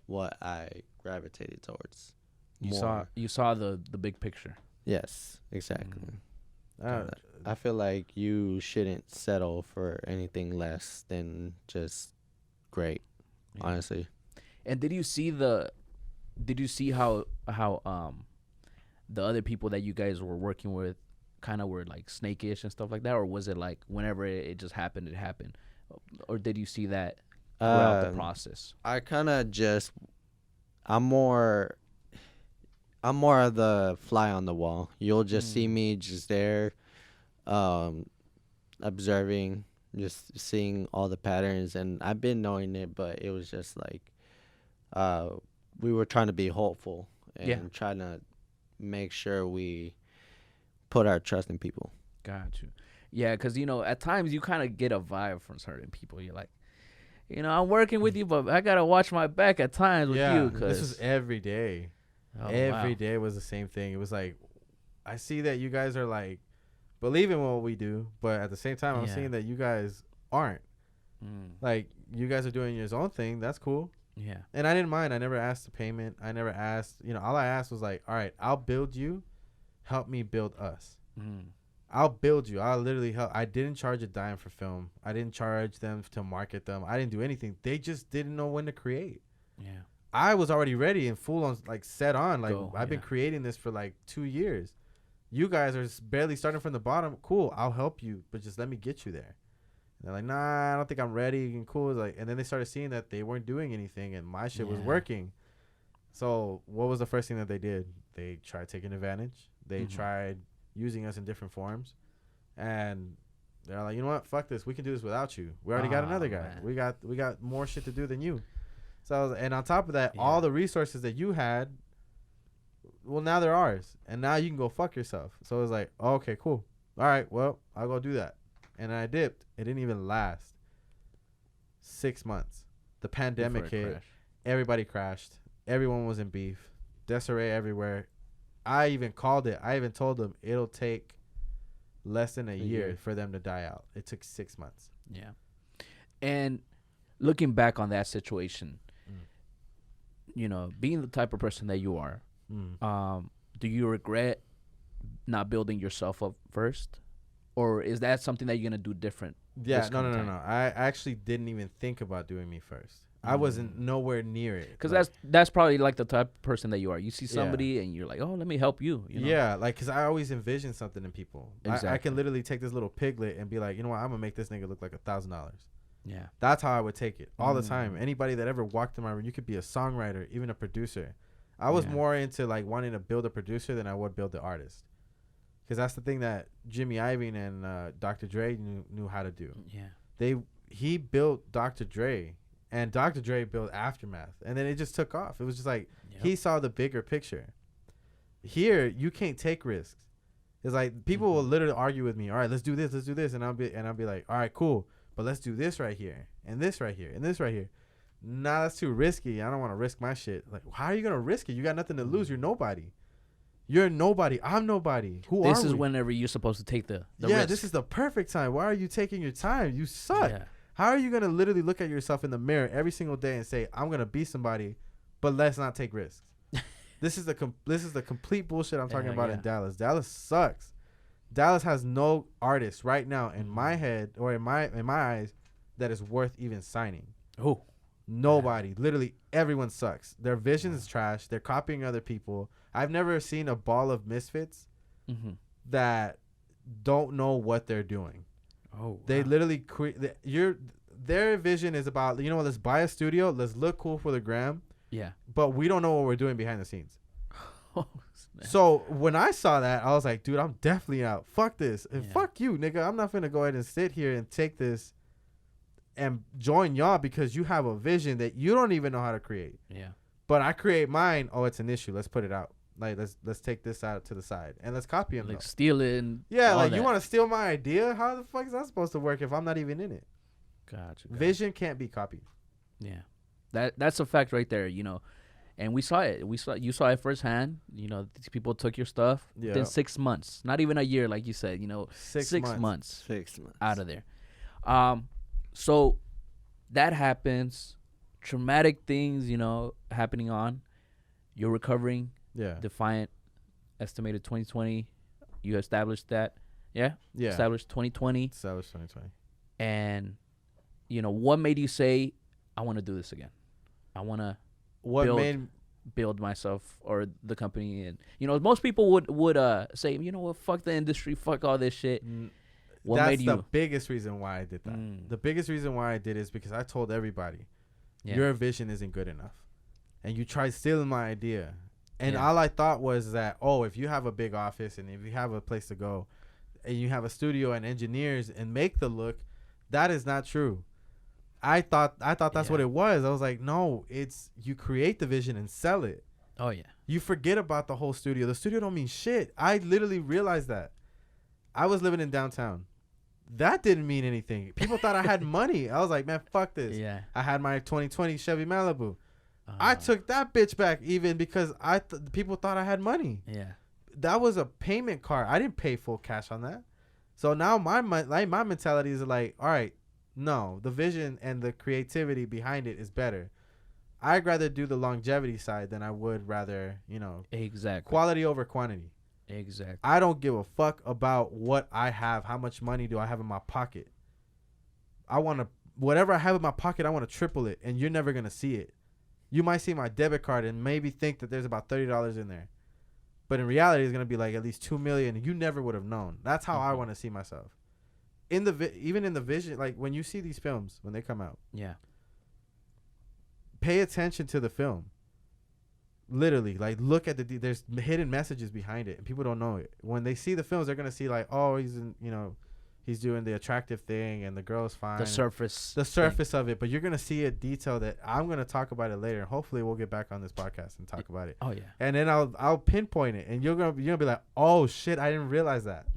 what I gravitated towards.
You saw the big picture.
Yes, exactly. I feel like you shouldn't settle for anything less than just great, honestly.
And did you see how the other people that you guys were working with kind of were like snakish and stuff like that, or was it like whenever it just happened, it happened? Or did you see that throughout the process?
I kind of I'm more of the fly on the wall. You'll just see me just there, observing, just seeing all the patterns. And I've been knowing it, but it was just like we were trying to be hopeful and trying to make sure we put our trust in people.
Got you. Yeah, because, at times you kind of get a vibe from certain people. You're like, I'm working with you, but I got to watch my back at times with you.
This was every day. Every day was the same thing. It was like, I see that you guys are like, believe in what we do, but at the same time, I'm seeing that you guys aren't. Like, you guys are doing your own thing. That's cool.
Yeah.
And I didn't mind. I never asked the payment. I never asked, all I asked was like, all right, I'll build you. Help me build us. I'll build you. I'll literally help. I didn't charge a dime for film. I didn't charge them to market them. I didn't do anything. They just didn't know when to create.
Yeah.
I was already ready and full on, like, set on. Like, I've been creating this for like 2 years. You guys are barely starting from the bottom. Cool. I'll help you, but just let me get you there. And they're like, nah, I don't think I'm ready. And cool. Like, and then they started seeing that they weren't doing anything and my shit was working. So what was the first thing that they did? They tried taking advantage. They tried using us in different forms, and they're like, you know what, fuck this, we can do this without you. We already got another guy.
Man.
We got more shit to do than you. So and on top of that, all the resources that you had, well, now they're ours, and now you can go fuck yourself. So it was like, oh, okay, cool, all right, well, I'll go do that, and I dipped. It didn't even last 6 months. The pandemic hit. Everybody crashed. Everyone was in beef. Disarray everywhere. I even called it. I even told them it'll take less than a year for them to die out. It took 6 months.
Yeah. And looking back on that situation, you know, being the type of person that you are, do you regret not building yourself up first? Or is that something that you're going to do different?
Yeah, no. I actually didn't even think about doing me first. I wasn't nowhere near it.
Because that's probably like the type of person that you are. You see somebody and you're like, oh, let me help you. You know?
Yeah, like, because I always envision something in people.
Exactly.
I can literally take this little piglet and be like, you know what, I'm going to make this nigga look like $1,000.
Yeah.
That's how I would take it all the time. Anybody that ever walked in my room, you could be a songwriter, even a producer. I was more into like wanting to build a producer than I would build the artist. Because that's the thing that Jimmy Iovine and Dr. Dre knew how to do.
Yeah.
He built Dr. Dre, and Dr. Dre built Aftermath, and then it just took off. It was just like he saw the bigger picture. Here, you can't take risks. It's like people will literally argue with me. All right, let's do this, and I'll be like, all right, cool, but let's do this right here, and this right here, and this right here. Nah, that's too risky. I don't want to risk my shit. Like, how are you gonna risk it? You got nothing to lose. You're nobody. You're nobody. I'm nobody. Who are we?
This is whenever you're supposed to take the risk.
This is the perfect time. Why are you taking your time? You suck.
Yeah.
How are you going to literally look at yourself in the mirror every single day and say, I'm going to be somebody, but let's not take risks? This is the complete bullshit I'm talking about in Dallas. Dallas sucks. Dallas has no artist right now in my head or in my eyes that is worth even signing.
Oh.
Nobody. Literally everyone sucks. Their vision is trash. They're copying other people. I've never seen a ball of misfits that don't know what they're doing.
Oh,
they literally their vision is about, you know what, let's buy a studio, let's look cool for the gram.
Yeah.
But we don't know what we're doing behind the scenes. So when I saw that, I was like, dude, I'm definitely out. Fuck this. And fuck you, nigga. I'm not finna go ahead and sit here and take this and join y'all because you have a vision that you don't even know how to create.
Yeah.
But I create mine. Oh, it's an issue. Let's put it out. Like, let's take this out to the side and let's copy him.
Like steal it. And
like
that.
You want to steal my idea? How the fuck is that supposed to work if I'm not even in it?
Gotcha.
Vision can't be copied.
Yeah, that's a fact right there. You know, and we saw it. You saw it firsthand. You know, these people took your stuff within 6 months, not even a year, like you said. You know, 6 months.
6 months
out of there. So that happens. Traumatic things, you know, happening on. You're recovering.
Yeah.
Defiant, estimated 2020. You established that. Yeah. Established 2020.
Established 2020.
And, you know, what made you say, I want to do this again? I want to build myself or the company. And, you know, most people would say, you know what, fuck the industry, fuck all this shit.
That's the biggest reason why I did that. The biggest reason why I did is because I told everybody, your vision isn't good enough. And you tried stealing my idea. And all I thought was that, if you have a big office and if you have a place to go and you have a studio and engineers and make the look, that is not true. I thought that's what it was. I was like, no, it's you create the vision and sell it.
Oh, yeah.
You forget about the whole studio. The studio don't mean shit. I literally realized that. I was living in downtown. That didn't mean anything. People thought I had money. I was like, man, fuck this.
Yeah.
I had my 2020 Chevy Malibu. I took that bitch back even because people thought I had money.
Yeah.
That was a payment card. I didn't pay full cash on that. So now my mentality is like, all right, no, the vision and the creativity behind it is better. I'd rather do the longevity side than I would rather, you know,
exactly,
quality over quantity.
Exactly.
I don't give a fuck about what I have. How much money do I have in my pocket? I want to, whatever I have in my pocket, I want to triple it, and you're never going to see it. You might see my debit card and maybe think that there's about $30 in there. But in reality, it's going to be like at least $2 million. And you never would have known. That's how I want to see myself. Even in the vision, like when you see these films, when they come out.
Yeah.
Pay attention to the film. Literally, like, look at there's hidden messages behind it, and people don't know it. When they see the films, they're gonna see like, oh, he's doing the attractive thing, and the girl's fine.
The surface
of it, but you're gonna see a detail that I'm gonna talk about it later. And hopefully, we'll get back on this podcast and talk about it.
Oh yeah.
And then I'll pinpoint it, and you're gonna be like, oh shit, I didn't realize that.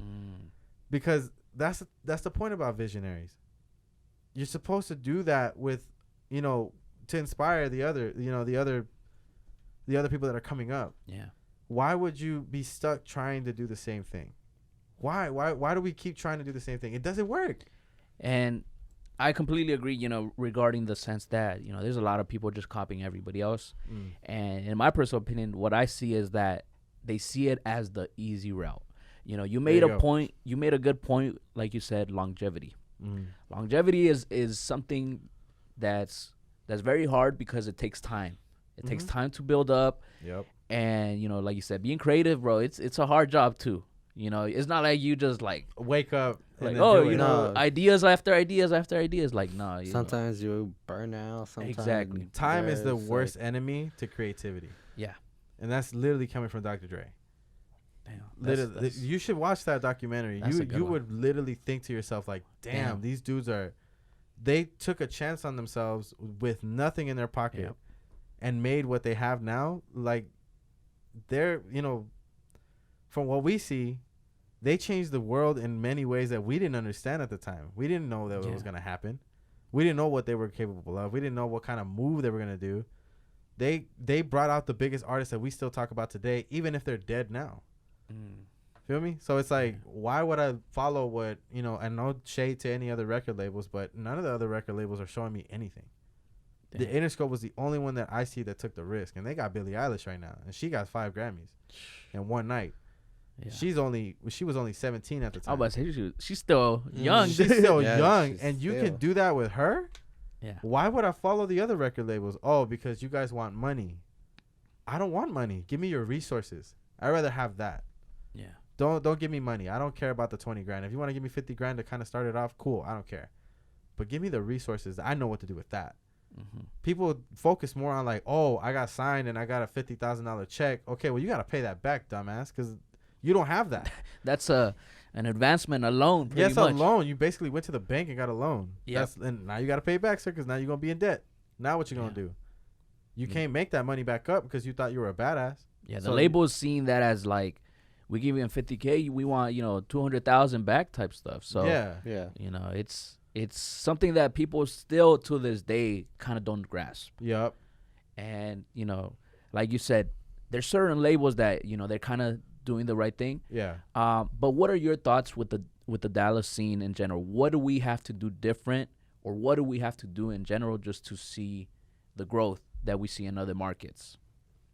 Because that's the point about visionaries. You're supposed to do that with, to inspire the other people that are coming up.
Yeah.
Why would you be stuck trying to do the same thing? Why do we keep trying to do the same thing? It doesn't work.
And I completely agree, regarding the sense that, there's a lot of people just copying everybody else. And in my personal opinion, what I see is that they see it as the easy route. You made a point, you made a good point, like you said, longevity. Longevity is something that's very hard because it takes time. It takes time to build up.
Yep.
And, like you said, being creative, bro, it's a hard job too. It's not like you just like
wake up
like,
and
oh,
No.
ideas after ideas after ideas. Like, no.
Sometimes you burn out. Sometimes
Exactly.
Time is the
there's,
worst enemy to creativity.
Yeah.
And that's literally coming from Dr. Dre.
Damn.
Literally, you should watch that documentary.
That's a good
You
one.
would literally think to yourself like, damn, these dudes they took a chance on themselves with nothing in their pocket.
Yep.
And made what they have now. Like, they're, from what we see, they changed the world in many ways that we didn't understand at the time. We didn't know that it was going to happen. We didn't know what they were capable of. We didn't know what kind of move they were going to do. They brought out the biggest artists that we still talk about today, even if they're dead now. Feel me? So it's like, why would I follow what, and no shade to any other record labels, but none of the other record labels are showing me anything.
Damn.
The Interscope was the only one that I see that took the risk, and they got Billie Eilish right now, and she got 5 Grammys in one night. Yeah. She was only 17 at the time.
I was about to say she's still young.
She's still
Yeah,
young,
she's
and you
still.
can do that with her.
Yeah.
Why would I follow the other record labels? Oh, because you guys want money. I don't want money. Give me your resources. I'd rather have that.
Yeah.
Don't give me money. I don't care about the 20 grand. If you want to give me 50 grand to kind of start it off, cool. I don't care. But give me the resources. I know what to do with that. People focus more on like, oh, I got signed and I got a $50,000 check. Okay, well, you got to pay that back, dumbass, because you don't have that.
That's an advancement, a loan.
Yes,
much.
a loan. You basically went to the bank and got a loan.
Yep.
And now you got to pay it back, sir, because now you're going to be in debt. Now what you going to do? You can't make that money back up because you thought you were a badass.
Yeah, the label is seeing that as like, we give you $50K, we want 200,000 back type stuff. So
Yeah.
It's something that people still to this day kind of don't grasp.
Yep.
And like you said, there's certain labels that they're kind of doing the right thing.
Yeah.
But what are your thoughts with the Dallas scene in general? What do we have to do different, or what do we have to do in general just to see the growth that we see in other markets?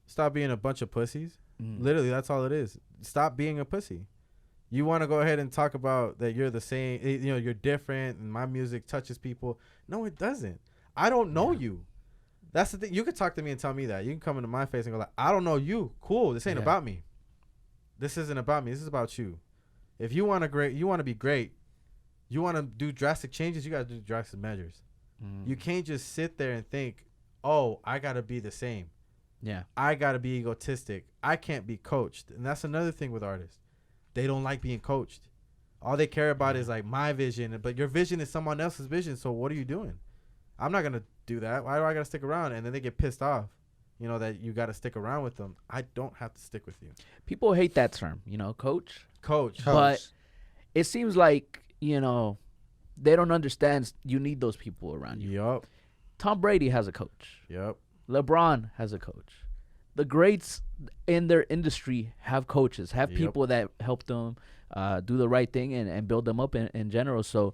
Stop being a bunch of pussies. Literally, that's all it is. Stop being a pussy. You want to go ahead and talk about that you're the same, you're different, and my music touches people. No, it doesn't. I don't know you. That's the thing. You could talk to me and tell me that. You can come into my face and go like, I don't know you. Cool. This ain't about me. This isn't about me. This is about you. If you want to be great, you want to do drastic changes, you got to do drastic measures. You can't just sit there and think, oh, I got to be the same.
Yeah.
I got to be egotistic. I can't be coached. And that's another thing with artists. They don't like being coached. All they care about is like my vision, but your vision is someone else's vision. So what are you doing? I'm not going to do that. Why do I got to stick around? And then they get pissed off, that you got to stick around with them. I don't have to stick with you.
People hate that term, coach.
Coach.
But it seems like, they don't understand you need those people around you.
Yup.
Tom Brady has a coach.
Yep.
LeBron has a coach. The greats in their industry have coaches, have people that help them do the right thing and build them up in general. So,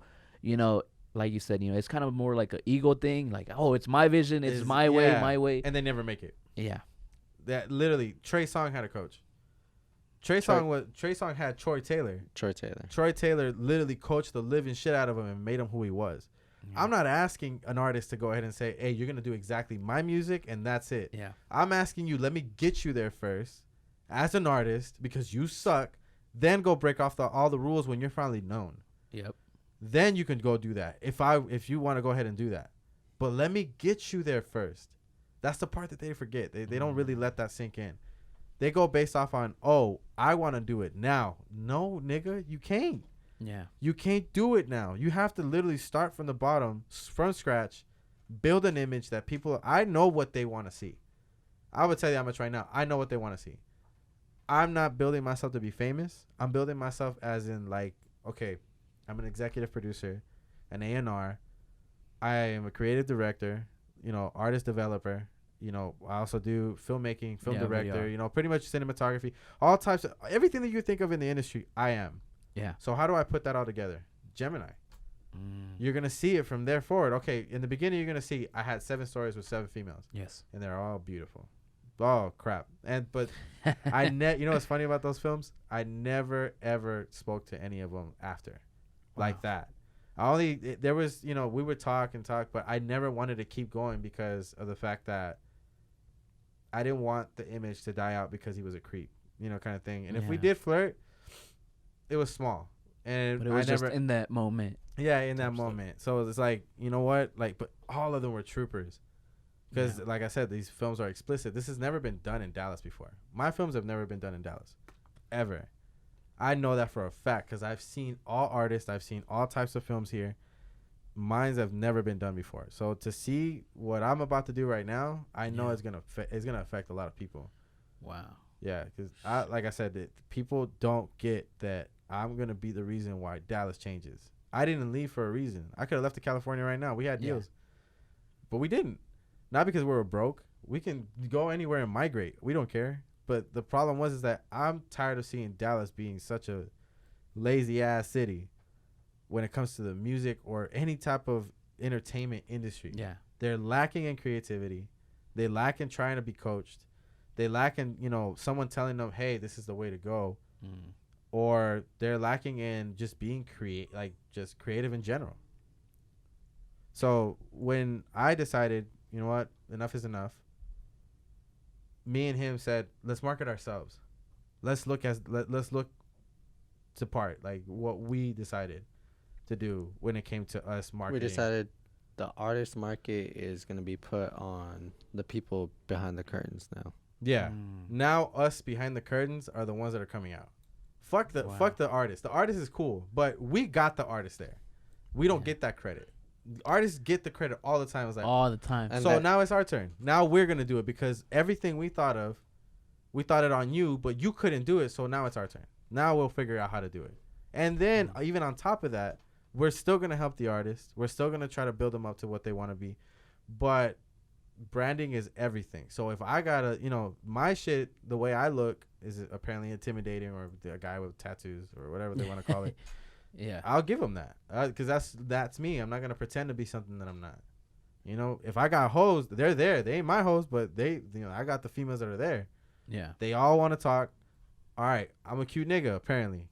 like you said, it's kind of more like an ego thing. Like, oh, it's my vision. It's my way.
And they never make it.
Yeah.
That literally, Trey Songz had a coach. Trey Songz had Troy Taylor. Troy Taylor literally coached the living shit out of him and made him who he was. I'm not asking an artist to go ahead and say, hey, you're going to do exactly my music and that's it.
Yeah.
I'm asking you, let me get you there first as an artist because you suck. Then go break off all the rules when you're finally known.
Yep.
Then you can go do that if you want to go ahead and do that. But let me get you there first. That's the part that they forget. They don't really let that sink in. They go based off on, oh, I want to do it now. No, nigga, you can't.
Yeah.
You can't do it now. You have to literally start from the bottom, from scratch, build an image that people, I know what they want to see. I would tell you how much right now. I know what they want to see. I'm not building myself to be famous. I'm building myself as in like, okay, I'm an executive producer, an A&R. I am a creative director, artist developer. I also do filmmaking, film director, pretty much cinematography, all types of everything that you think of in the industry. I am.
Yeah.
So how do I put that all together? Gemini. You're going to see it from there forward. Okay. In the beginning, you're going to see I had 7 stories with 7 females.
Yes.
And they're all beautiful. Oh, crap. But you know what's funny about those films? I never, ever spoke to any of them after like that. There was, we would talk, but I never wanted to keep going because of the fact that I didn't want the image to die out because he was a creep, kind of thing. And if we did flirt, it was small. And
but it was just in that moment.
Yeah, in that moment. So it's like, you know what? Like, but all of them were troopers. Because, like I said, these films are explicit. This has never been done in Dallas before. My films have never been done in Dallas. Ever. I know that for a fact because I've seen all artists. I've seen all types of films here. Mines have never been done before. So to see what I'm about to do right now, I know it's gonna affect a lot of people.
Wow.
Yeah, because like I said, people don't get that I'm gonna be the reason why Dallas changes. I didn't leave for a reason. I could have left to California right now. We had deals, but we didn't. Not because we were broke. We can go anywhere and migrate. We don't care. But the problem is that I'm tired of seeing Dallas being such a lazy ass city when it comes to the music or any type of entertainment industry.
Yeah.
They're lacking in creativity. They lack in trying to be coached. They lack in, someone telling them, hey, this is the way to go. Or they're lacking in just being just creative in general. So when I decided, you know what, enough is enough, me and him said, let's market ourselves. Let's look to part, like what we decided to do when it came to us marketing.
We decided the artist market is going to be put on the people behind the curtains now.
Yeah. Now us behind the curtains are the ones that are coming out. Fuck the artist. The artist is cool, but we got the artist there. We don't get that credit. The artists get the credit all the time. It's like
all the time.
And so now it's our turn. Now we're gonna do it because everything we thought it on you, but you couldn't do it. So now it's our turn. Now we'll figure out how to do it. And then even on top of that, we're still gonna help the artists. We're still gonna try to build them up to what they want to be, but branding is everything. So if I gotta, my shit, the way I look is apparently intimidating, or a guy with tattoos or whatever they want to call it.
Yeah,
I'll give them that because that's me. I'm not gonna pretend to be something that I'm not. If I got hoes, they're there. They ain't my hoes, but I got the females that are there.
Yeah,
they all want to talk. All right, I'm a cute nigga apparently.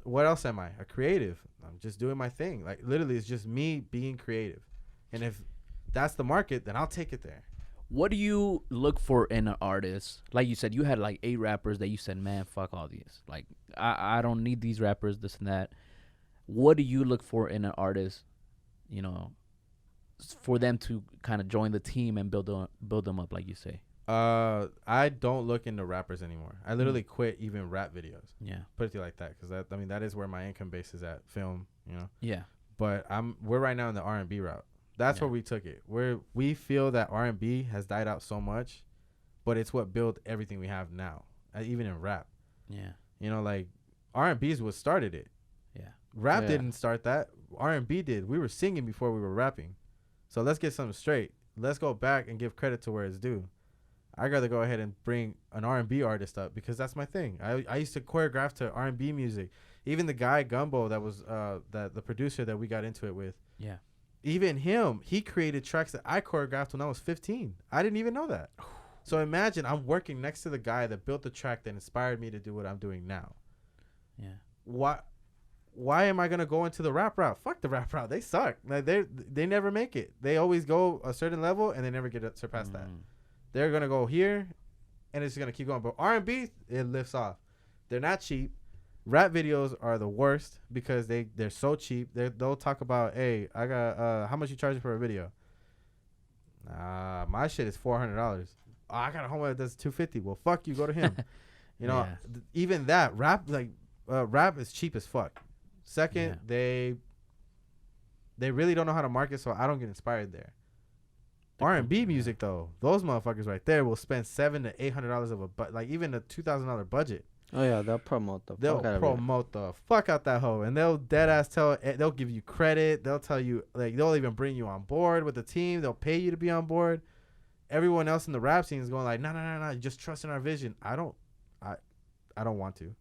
What else am I? A creative. I'm just doing my thing. Like literally, it's just me being creative. And if that's the market, then I'll take it there.
What do you look for in an artist? Like you said, you had like 8 rappers that you said, man, fuck all these. Like, I don't need these rappers, this and that. What do you look for in an artist, for them to kind of join the team and build them up, like you say?
I don't look into rappers anymore. I literally quit even rap videos.
Yeah.
Put it to you like that because that is where my income base is at, film,
Yeah.
But we're right now in the R&B route. That's where we took it. We feel that R&B has died out so much, but it's what built everything we have now, even in rap.
Yeah.
Like R&B is what started it.
Yeah.
Rap didn't start that. R&B did. We were singing before we were rapping. So let's get something straight. Let's go back and give credit to where it's due. I'd rather go ahead and bring an R&B artist up because that's my thing. I used to choreograph to R&B music. Even the guy Gumbo that was the producer that we got into it with.
Yeah.
Even him, he created tracks that I choreographed when I was 15. I didn't even know that. So imagine I'm working next to the guy that built the track that inspired me to do what I'm doing now.
Yeah.
Why am I gonna go into the rap route? Fuck the rap route. They suck. Like they never make it. They always go a certain level and they never get to surpass that. They're gonna go here, and it's gonna keep going. But R&B, it lifts off. They're not cheap. Rap videos are the worst because they're so cheap. They'll talk about, hey, I got how much you charging for a video? My shit is $400. Oh, I got a homeboy that does $250. Well, fuck you. Go to him. You know, even that rap is cheap as fuck. Second, they really don't know how to market, so I don't get inspired there. R&B music though, those motherfuckers right there will spend $700 to $800 of like even a $2,000 budget.
Oh yeah, they'll promote the
fuck out that hoe, and they'll dead ass they'll give you credit. They'll tell you, like, they'll even bring you on board with the team. They'll pay you to be on board. Everyone else in the rap scene is going like, no, just trust in our vision. I don't want to.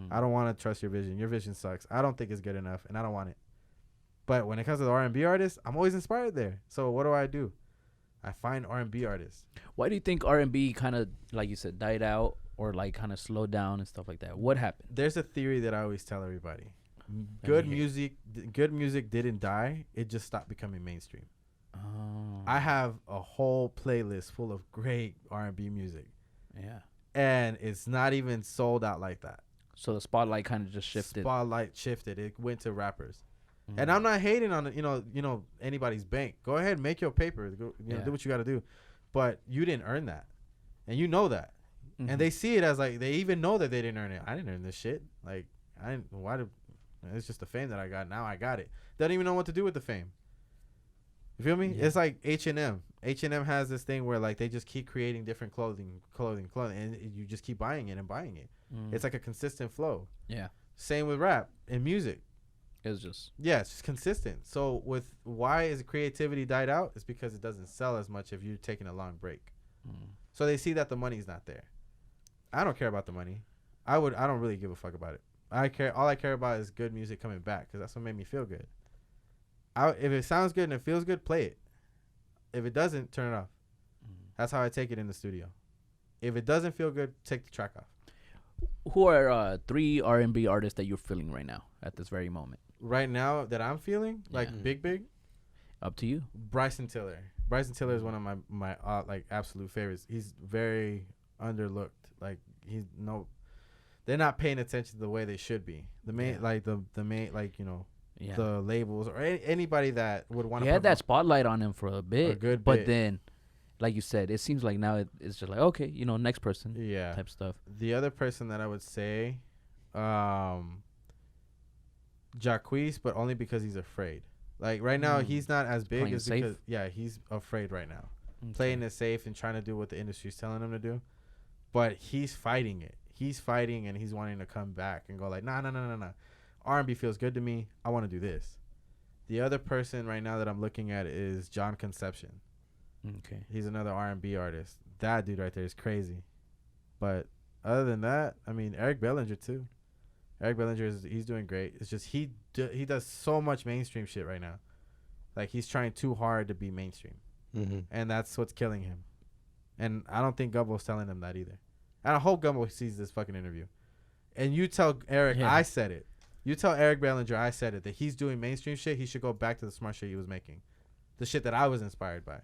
I don't want to trust your vision. Your vision sucks. I don't think it's good enough, and I don't want it. But when it comes to the R&B artists, I'm always inspired there. So what do? I find R&B artists.
Why do you think R&B kind of, like you said, died out or like kind of slowed down and stuff like that? What happened?
There's a theory that I always tell everybody. Good music didn't die. It just stopped becoming mainstream. Oh. I have a whole playlist full of great R&B music. Yeah. And it's not even sold out like that.
So the spotlight kind of just shifted.
It went to rappers. Mm-hmm. And I'm not hating on anybody's bank. Go ahead, make your paper. Do what you got to do. But you didn't earn that. And you know that. Mm-hmm. And they see it as like, they even know that they didn't earn it. I didn't earn this shit. Like, it's just the fame that I got. Now I got it. They don't even know what to do with the fame. You feel me? Yeah. It's like H&M. H&M has this thing where like they just keep creating different clothing, and you just keep buying it. It's like a consistent flow. Yeah. Same with rap and music.
It's just
it's just consistent. So with why is creativity died out? It's because it doesn't sell as much if you're taking a long break. So they see that the money's not there. I don't care about the money. I don't really give a fuck about it. All I care about is good music coming back, because that's what made me feel good. If it sounds good and it feels good, play it. If it doesn't, turn it off. That's how I take it in the studio. If it doesn't feel good, take the track off.
Who are 3 R&B artists that you're feeling right now at this very moment?
Right now that I'm feeling like big.
Up to you.
Bryson Tiller. Bryson Tiller is one of my like absolute favorites. He's very underlooked. Like they're not paying attention to the way they should be. The main the labels or anybody that would want to.
He had that spotlight on him for a bit, but then, like you said, it seems like now it's just like, okay, next person, type stuff.
The other person that I would say, Jacquees, but only because he's afraid. Like right now, he's not as big as because he's afraid right now, playing it safe and trying to do what the industry's telling him to do, but he's fighting it. He's fighting and he's wanting to come back and go like, no. R&B feels good to me. I want to do this. The other person right now that I'm looking at is John Conception. Okay. He's another R&B artist. That dude right there is crazy. But other than that, I mean, Eric Bellinger too. Eric Bellinger he's doing great. It's just he does so much mainstream shit right now. Like he's trying too hard to be mainstream. Mm-hmm. And that's what's killing him. And I don't think Gumbo's telling him that either. And I hope Gumbo sees this fucking interview. And you tell Eric I said it. You tell Eric Bellinger I said it, that he's doing mainstream shit. He should go back to the smart shit he was making. The shit that I was inspired by.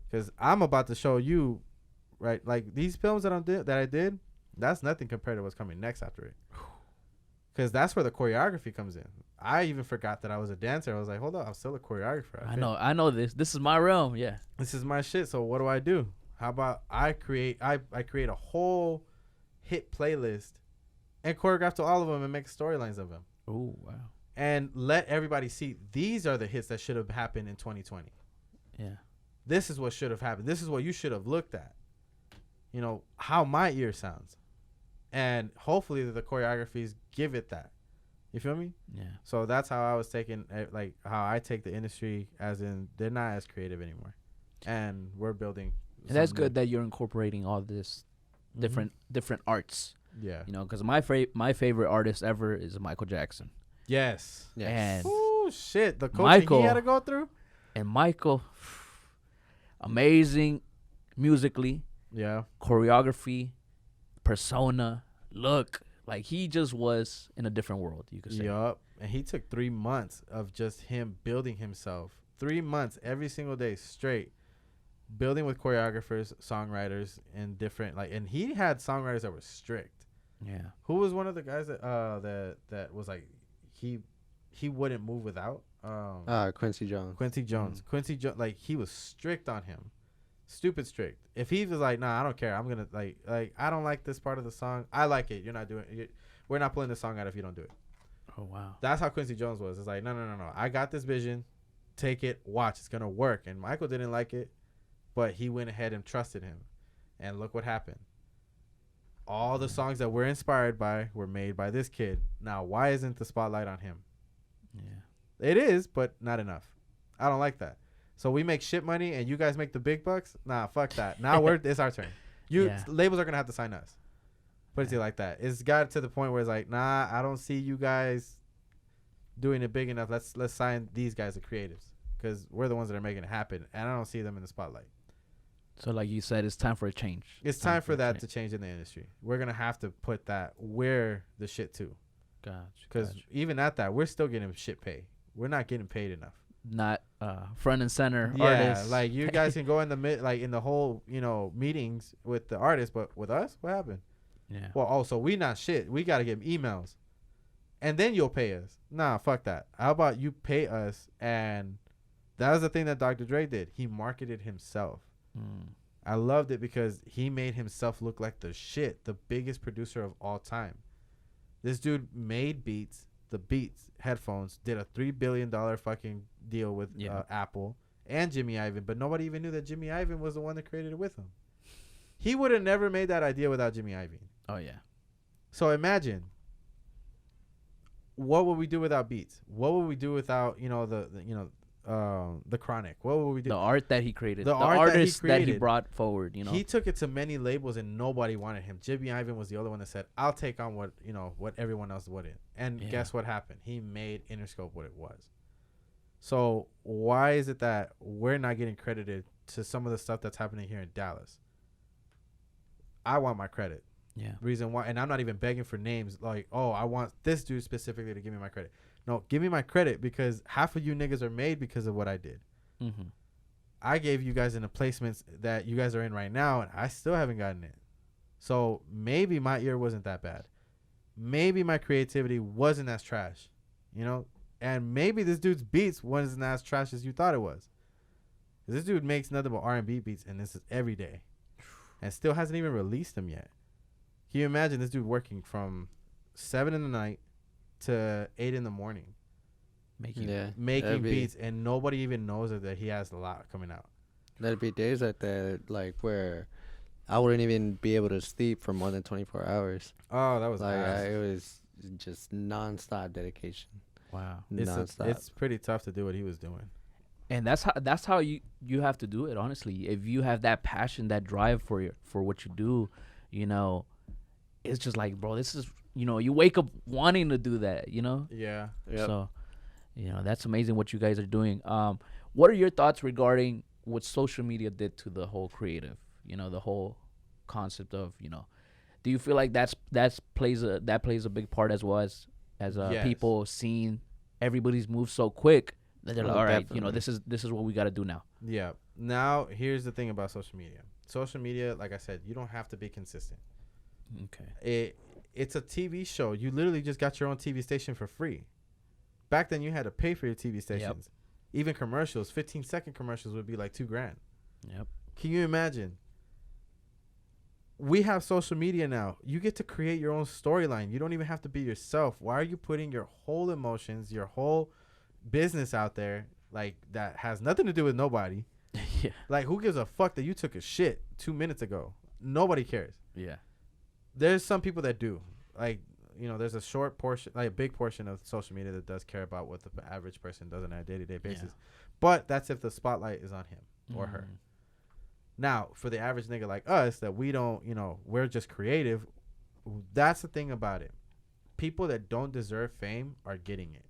Because I'm about to show you, right, like these films that I did, that's nothing compared to what's coming next after it. Because that's where the choreography comes in. I even forgot that I was a dancer. I was like, hold up, I'm still a choreographer.
I know this. This is my realm, yeah.
This is my shit, so what do? How about I create a whole hit playlist and choreograph to all of them and make storylines of them.
Oh, wow.
And let everybody see these are the hits that should have happened in 2020. Yeah. This is what should have happened. This is what you should have looked at. How my ear sounds. And hopefully the choreographies give it that. You feel me? Yeah. So that's how I was taking, like, how I take the industry, as in they're not as creative anymore. And we're building.
And that's good that you're incorporating all this different arts. Yeah. Because my favorite artist ever is Michael Jackson.
Yes.
And
oh shit, the coaching he had to go through.
And Michael, amazing musically. Yeah. Choreography, persona, look. Like he just was in a different world, you could say.
Yup. And he took 3 months of just him building himself. 3 months every single day straight. Building with choreographers, songwriters, and different and he had songwriters that were strict. Yeah. Who was one of the guys that was like he he wouldn't move without.
Quincy Jones.
Quincy Jones. Quincy Jones, like, he was strict on him. Stupid strict. If he was like, nah, I don't care. I'm going to, like, I don't like this part of the song. I like it. You're not doing it. We're not pulling the song out if you don't do it.
Oh, wow.
That's how Quincy Jones was. It's like, no. I got this vision. Take it. Watch. It's going to work. And Michael didn't like it, but he went ahead and trusted him. And look what happened. All the songs that we're inspired by were made by this kid. Now, why isn't the spotlight on him?
Yeah.
It is, but not enough. I don't like that. So we make shit money and you guys make the big bucks? Nah, fuck that. Now it's our turn. Labels are going to have to sign us. Put it to you like that. It's got to the point where it's like, nah, I don't see you guys doing it big enough. Let's sign these guys, the creatives, because we're the ones that are making it happen, and I don't see them in the spotlight.
So like you said, it's time for a change.
It's time for that to change in the industry. We're going to have to put that where the shit to.
Gotcha.
Because even at that, we're still getting shit paid. We're not getting paid enough.
Not front and center
yeah,
artists.
like you guys can go in the whole, meetings with the artists, but with us, what happened?
Yeah.
Well, also, we not shit. We got to get emails. And then you'll pay us. Nah, fuck that. How about you pay us? And that was the thing that Dr. Dre did. He marketed himself. I loved it because he made himself look like the shit, the biggest producer of all time. This dude made beats, headphones, did a $3 billion fucking deal with Apple and Jimmy Iovine, but nobody even knew that Jimmy Iovine was the one that created it with him. He would have never made that idea without Jimmy Iovine.
Oh, yeah.
So imagine, what would we do without Beats? What would we do without, the Chronic? What would we do?
The art that he created.
The
artist
that he
brought forward,
He took it to many labels and nobody wanted him. Jimmy Iovine was the only one that said, I'll take on what everyone else wouldn't. And guess what happened? He made Interscope what it was. So why is it that we're not getting credited to some of the stuff that's happening here in Dallas? I want my credit.
Yeah.
Reason why, and I'm not even begging for names like, oh, I want this dude specifically to give me my credit. No, give me my credit because half of you niggas are made because of what I did.
Mm-hmm.
I gave you guys in the placements that you guys are in right now, and I still haven't gotten it. So maybe my ear wasn't that bad. Maybe my creativity wasn't as trash, and maybe this dude's beats wasn't as trash as you thought it was. This dude makes nothing but R&B beats, and this is every day, and still hasn't even released them yet. Can you imagine this dude working from 7 in the night to 8 in the morning making beats, and nobody even knows that he has a lot coming out?
There'd be days like that, like where I wouldn't even be able to sleep for more than 24 hours.
Oh, that was
like it was just nonstop dedication.
Wow,
it's pretty tough to do what he was doing.
And that's how you have to do it. Honestly, if you have that passion, that drive for what you do, it's just like, bro, this is, you wake up wanting to do that,
Yeah. Yep.
So, that's amazing what you guys are doing. What are your thoughts regarding what social media did to the whole creative, the whole concept of, do you feel like that plays a big part as well as
yes.
people seeing everybody's move so quick that they're like, all right,
definitely.
this is what we got to do now.
Yeah. Now, here's the thing about social media. Social media, like I said, you don't have to be consistent.
Okay.
It's a TV show. You literally just got your own TV station for free. Back then, you had to pay for your TV stations. Yep. Even commercials, 15-second commercials would be like $2,000.
Yep.
Can you imagine? We have social media now. You get to create your own storyline. You don't even have to be yourself. Why are you putting your whole emotions, your whole business out there, like, that has nothing to do with nobody?
Yeah.
Like, who gives a fuck that you took a shit 2 minutes ago? Nobody cares.
Yeah.
There's some people that do. Like, there's a short portion, like a big portion of social media that does care about what the average person does on a day-to-day basis. Yeah. But that's if the spotlight is on him or her. Now, for the average nigga like us that we don't, we're just creative, that's the thing about it. People that don't deserve fame are getting it.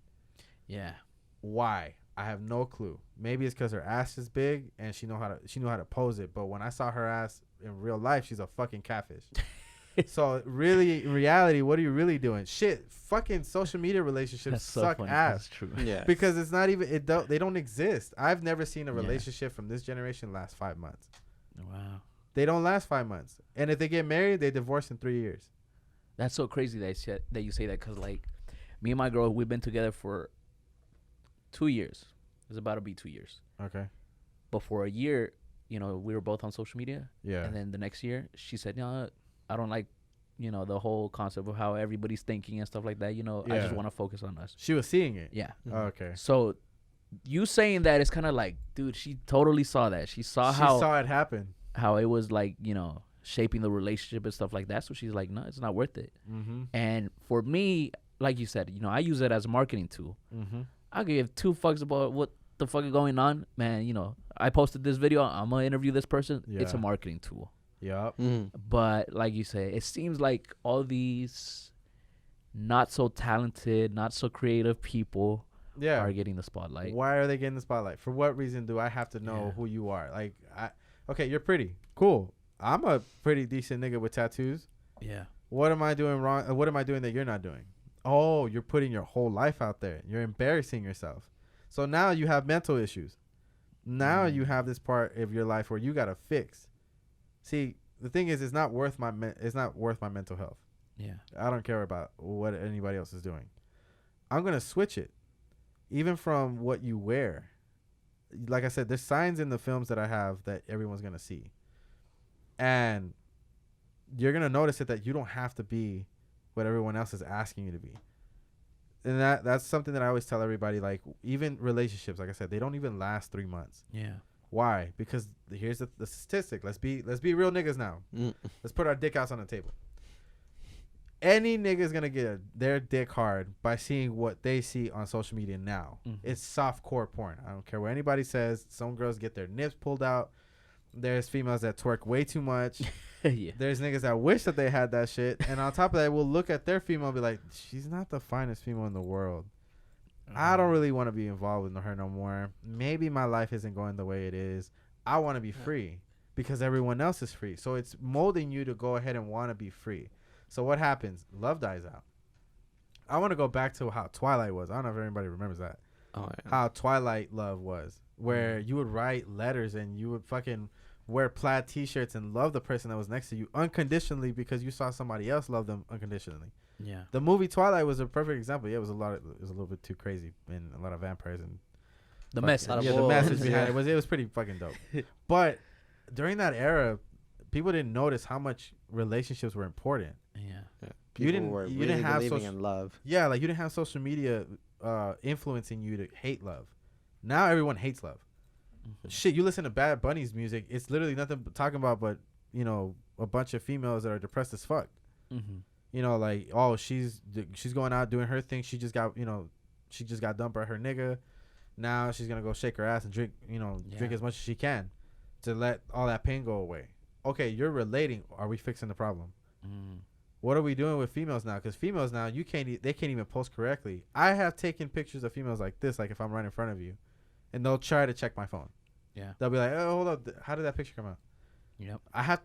Yeah. Why?
I have no clue. Maybe it's because her ass is big and she knew how to pose it. But when I saw her ass in real life, she's a fucking catfish. So really, in reality, what are you really doing? Shit, fucking social media relationships suck ass.
That's true.
Yeah. Because it's not even they don't exist. I've never seen a relationship from this generation last 5 months.
Wow.
They don't last 5 months. And if they get married, they divorce in 3 years.
That's so crazy that you say that, because like me and my girl, we've been together for 2 years. It's about to be 2 years.
Okay.
But for a year, we were both on social media.
Yeah.
And then the next year, she said, "No, I don't like, the whole concept of how everybody's thinking and stuff like that. I just want to focus on us."
She was seeing it.
Yeah.
Oh, okay.
So you saying that is kind of like, dude, she totally saw that. She saw
it happen.
how it was like, shaping the relationship and stuff like that. So she's like, no, it's not worth it.
Mm-hmm.
And for me, like you said, I use it as a marketing tool.
Mm-hmm.
I give 2 fucks about what the fuck is going on, man. I posted this video. I'm gonna interview this person.
Yeah.
It's a marketing tool.
Yep.
But like you say, it seems like all these not so talented, not so creative people are getting the spotlight.
Why are they getting the spotlight? For what reason do I have to know who you are? Like, okay, you're pretty. Cool. I'm a pretty decent nigga with tattoos.
Yeah.
What am I doing wrong? What am I doing that you're not doing? Oh, you're putting your whole life out there. You're embarrassing yourself. So now you have mental issues. Now you have this part of your life where you got to fix. See, the thing is, it's not worth my mental health.
Yeah.
I don't care about what anybody else is doing. I'm going to switch it. Even from what you wear. Like I said, there's signs in the films that I have that everyone's going to see. And you're going to notice that you don't have to be what everyone else is asking you to be. And that's something that I always tell everybody, like, even relationships, like I said, they don't even last 3 months.
Yeah.
Why? Because here's the statistic. Let's be real niggas now. Let's put our dick outs on the table. Any nigga's gonna get their dick hard by seeing what they see on social media now. It's softcore porn. I don't care what anybody says. Some girls get their nips pulled out. There's females that twerk way too much.
Yeah.
There's niggas that wish that they had that shit. And on top of that, we'll look at their female and be like, she's not the finest female in the world. I don't really want to be involved with her no more. Maybe my life isn't going the way it is. I want to be free because everyone else is free. So it's molding you to go ahead and want to be free. So what happens? Love dies out. I want to go back to how Twilight was. I don't know if anybody remembers that.
Oh, yeah.
How Twilight love was, where you would write letters and you would fucking wear plaid T-shirts and love the person that was next to you unconditionally because you saw somebody else love them unconditionally.
Yeah.
The movie Twilight was a perfect example. Yeah, it was a little bit too crazy and a lot of vampires and
the message.
Yeah, the message behind it was pretty fucking dope. But during that era, people didn't notice how much relationships were important.
Yeah.
People were really believing in love.
Yeah, like you didn't have social media influencing you to hate love. Now everyone hates love. Shit, you listen to Bad Bunny's music, it's literally nothing but talking about but, a bunch of females that are depressed as fuck. Like, oh, she's going out doing her thing. She just got dumped by her nigga. Now she's going to go shake her ass and drink, drink as much as she can to let all that pain go away. Okay, you're relating. Are we fixing the problem? What are we doing with females now? Because females now, they can't even post correctly. I have taken pictures of females like this, like if I'm right in front of you, and they'll try to check my phone. Yeah. They'll be like, oh, hold up. How did that picture come out? Yep.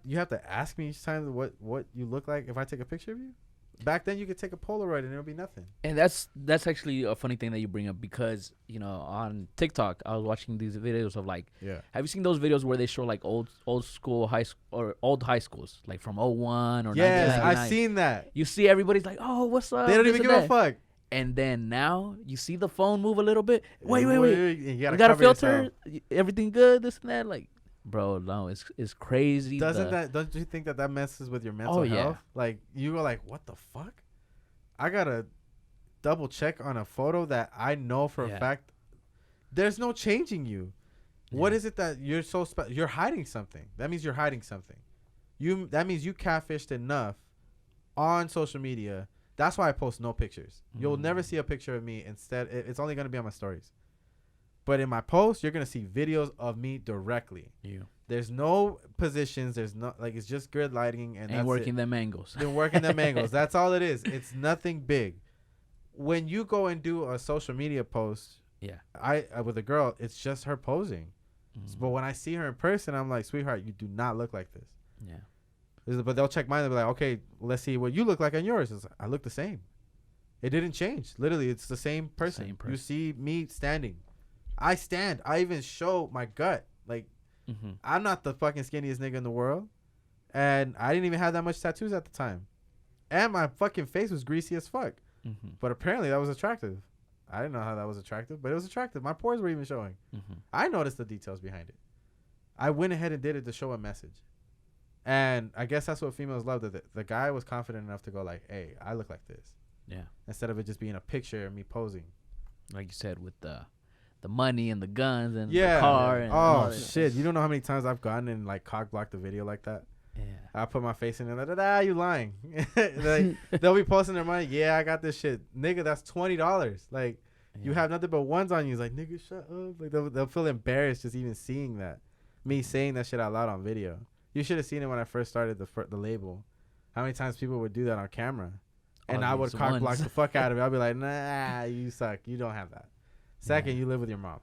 You have to ask me each time what you look like if I take a picture of you. Back then, you could take a Polaroid and it'll be nothing.
And that's actually a funny thing that you bring up because, on TikTok, I was watching these videos of like, have you seen those videos where they show like old school old high schools, like from 01 or 1999?
Yes, I've seen that.
You see everybody's like, oh, what's up?
They don't even give a fuck.
And then now you see the phone move a little bit. Wait.
You
got a filter? Everything good? This and that? Like, bro, no, it's crazy.
Don't you think that messes with your mental health? Like, you go like, what the fuck? I gotta double check on a photo that I know for a fact there's no changing you. What is it that you're so you're hiding something? That means you're hiding something. That means you catfished enough on social media. That's why I post no pictures. You'll never see a picture of me. Instead, it's only gonna be on my stories. But in my post, you're gonna see videos of me directly. There's no positions. There's no it's just good lighting and
working them angles.
Been working them angles. That's all it is. It's nothing big. When you go and do a social media post, I with a girl, it's just her posing. But when I see her in person, I'm like, sweetheart, you do not look like this. Yeah. But they'll check mine. They'll be like, okay, let's see what you look like on yours. I look the same. It didn't change. Literally, it's the same person. You see me standing. I stand. I even show my gut. Like, I'm not the fucking skinniest nigga in the world. And I didn't even have that much tattoos at the time. And my fucking face was greasy as fuck. But apparently that was attractive. I didn't know how that was attractive, but it was attractive. My pores were even showing.
Mm-hmm.
I noticed the details behind it. I went ahead and did it to show a message. And I guess that's what females love. That the guy was confident enough to go like, hey, I look like this.
Yeah.
Instead of it just being a picture of me posing.
Like you said, with the money and the guns and
Yeah.
the car. And
Oh, shit. You don't know how many times I've gotten and like cock blocked the video like that?
Yeah.
I put my face in there like, you lying. Like, they'll be posting their money. Yeah, I got this shit. Nigga, that's $20. Like, you have nothing but ones on you. It's like, nigga, shut up. Like, they'll feel embarrassed just even seeing that. Me saying that shit out loud on video. You should have seen it when I first started the label. How many times people would do that on camera? And I would cock block the fuck out of it. I'll be like, nah, you suck. You don't have that. Second, you live with your mom.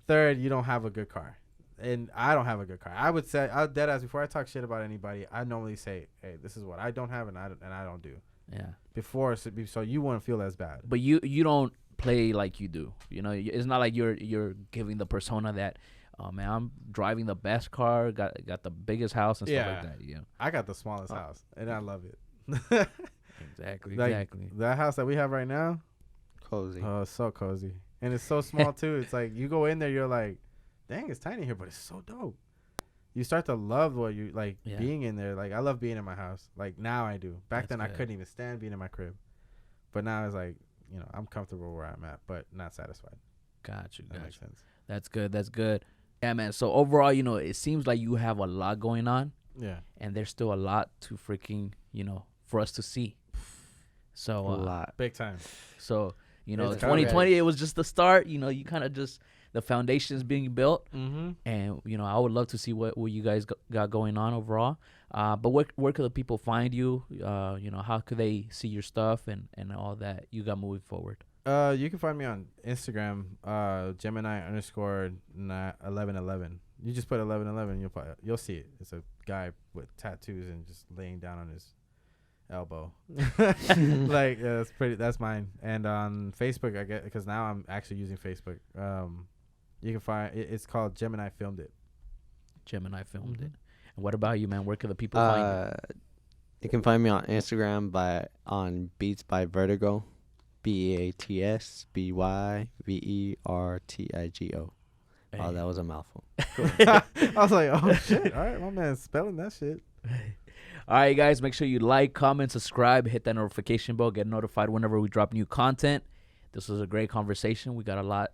Third, you don't have a good car. And I don't have a good car. I would say, I'll dead ass, before I talk shit about anybody, I normally say, hey, this is what I don't have and I don't do.
Yeah.
Before, so you wouldn't feel as bad.
But you don't play like you do. You know, it's not like you're giving the persona that, oh man, I'm driving the best car, got the biggest house and stuff like that. Yeah.
I got the smallest house and I love it.
Exactly.
Like,
exactly.
That house that we have right now,
Cozy.
oh, it's so cozy. And it's so small too. It's like you go in there, you're like, dang, it's tiny here, but it's so dope. You start to love what you like being in there. Like, I love being in my house. Like, now I do. Back then, I couldn't even stand being in my crib. But now it's like, you know, I'm comfortable where I'm at, but not satisfied.
Got you.
That makes sense.
That's good. That's good. Yeah, man. So overall, you know, it seems like you have a lot going on.
Yeah.
And there's still a lot to freaking, you know, for us to see. So
A lot.
Big time.
So, you know,
It's
2020, it was just the start. You know, you kind of just, the foundation's being built.
Mm-hmm.
And, you know, I would love to see what you guys got going on overall. But where could the people find you? You know, how could they see your stuff and all that you got moving forward?
You can find me on Instagram, Gemini_1111. You just put 1111, you'll see it. It's a guy with tattoos and just laying down on his elbow. Like, yeah, that's mine. And on Facebook, I get, because now I'm actually using Facebook. You can find it's called Gemini Filmed It.
Gemini Filmed It. And what about you, man? Where can the people find you?
You can find me on Instagram on Beats by Vertigo, BATSBYVERTIGO.
Hey.
Oh, that was a mouthful.
Cool. I was like, oh shit! All right, my man's spelling that shit.
All right, guys, make sure you like, comment, subscribe, hit that notification bell, get notified whenever we drop new content. This was a great conversation. We got a lot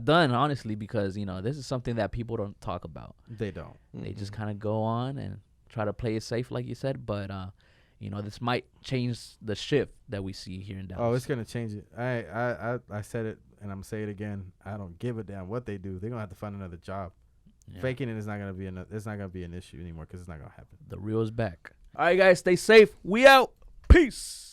done, honestly, because, you know, this is something that people don't talk about.
They don't.
They just kind of go on and try to play it safe, like you said. But, you know, this might change the shift that we see here in Dallas.
Oh, it's going to change it. I said it, and I'm going to say it again. I don't give a damn what they do. They're going to have to find another job. Yeah. Faking it is not going to be it's not going to be an issue anymore because it's not going to happen.
The real is back. All right, guys, stay safe. We out. Peace.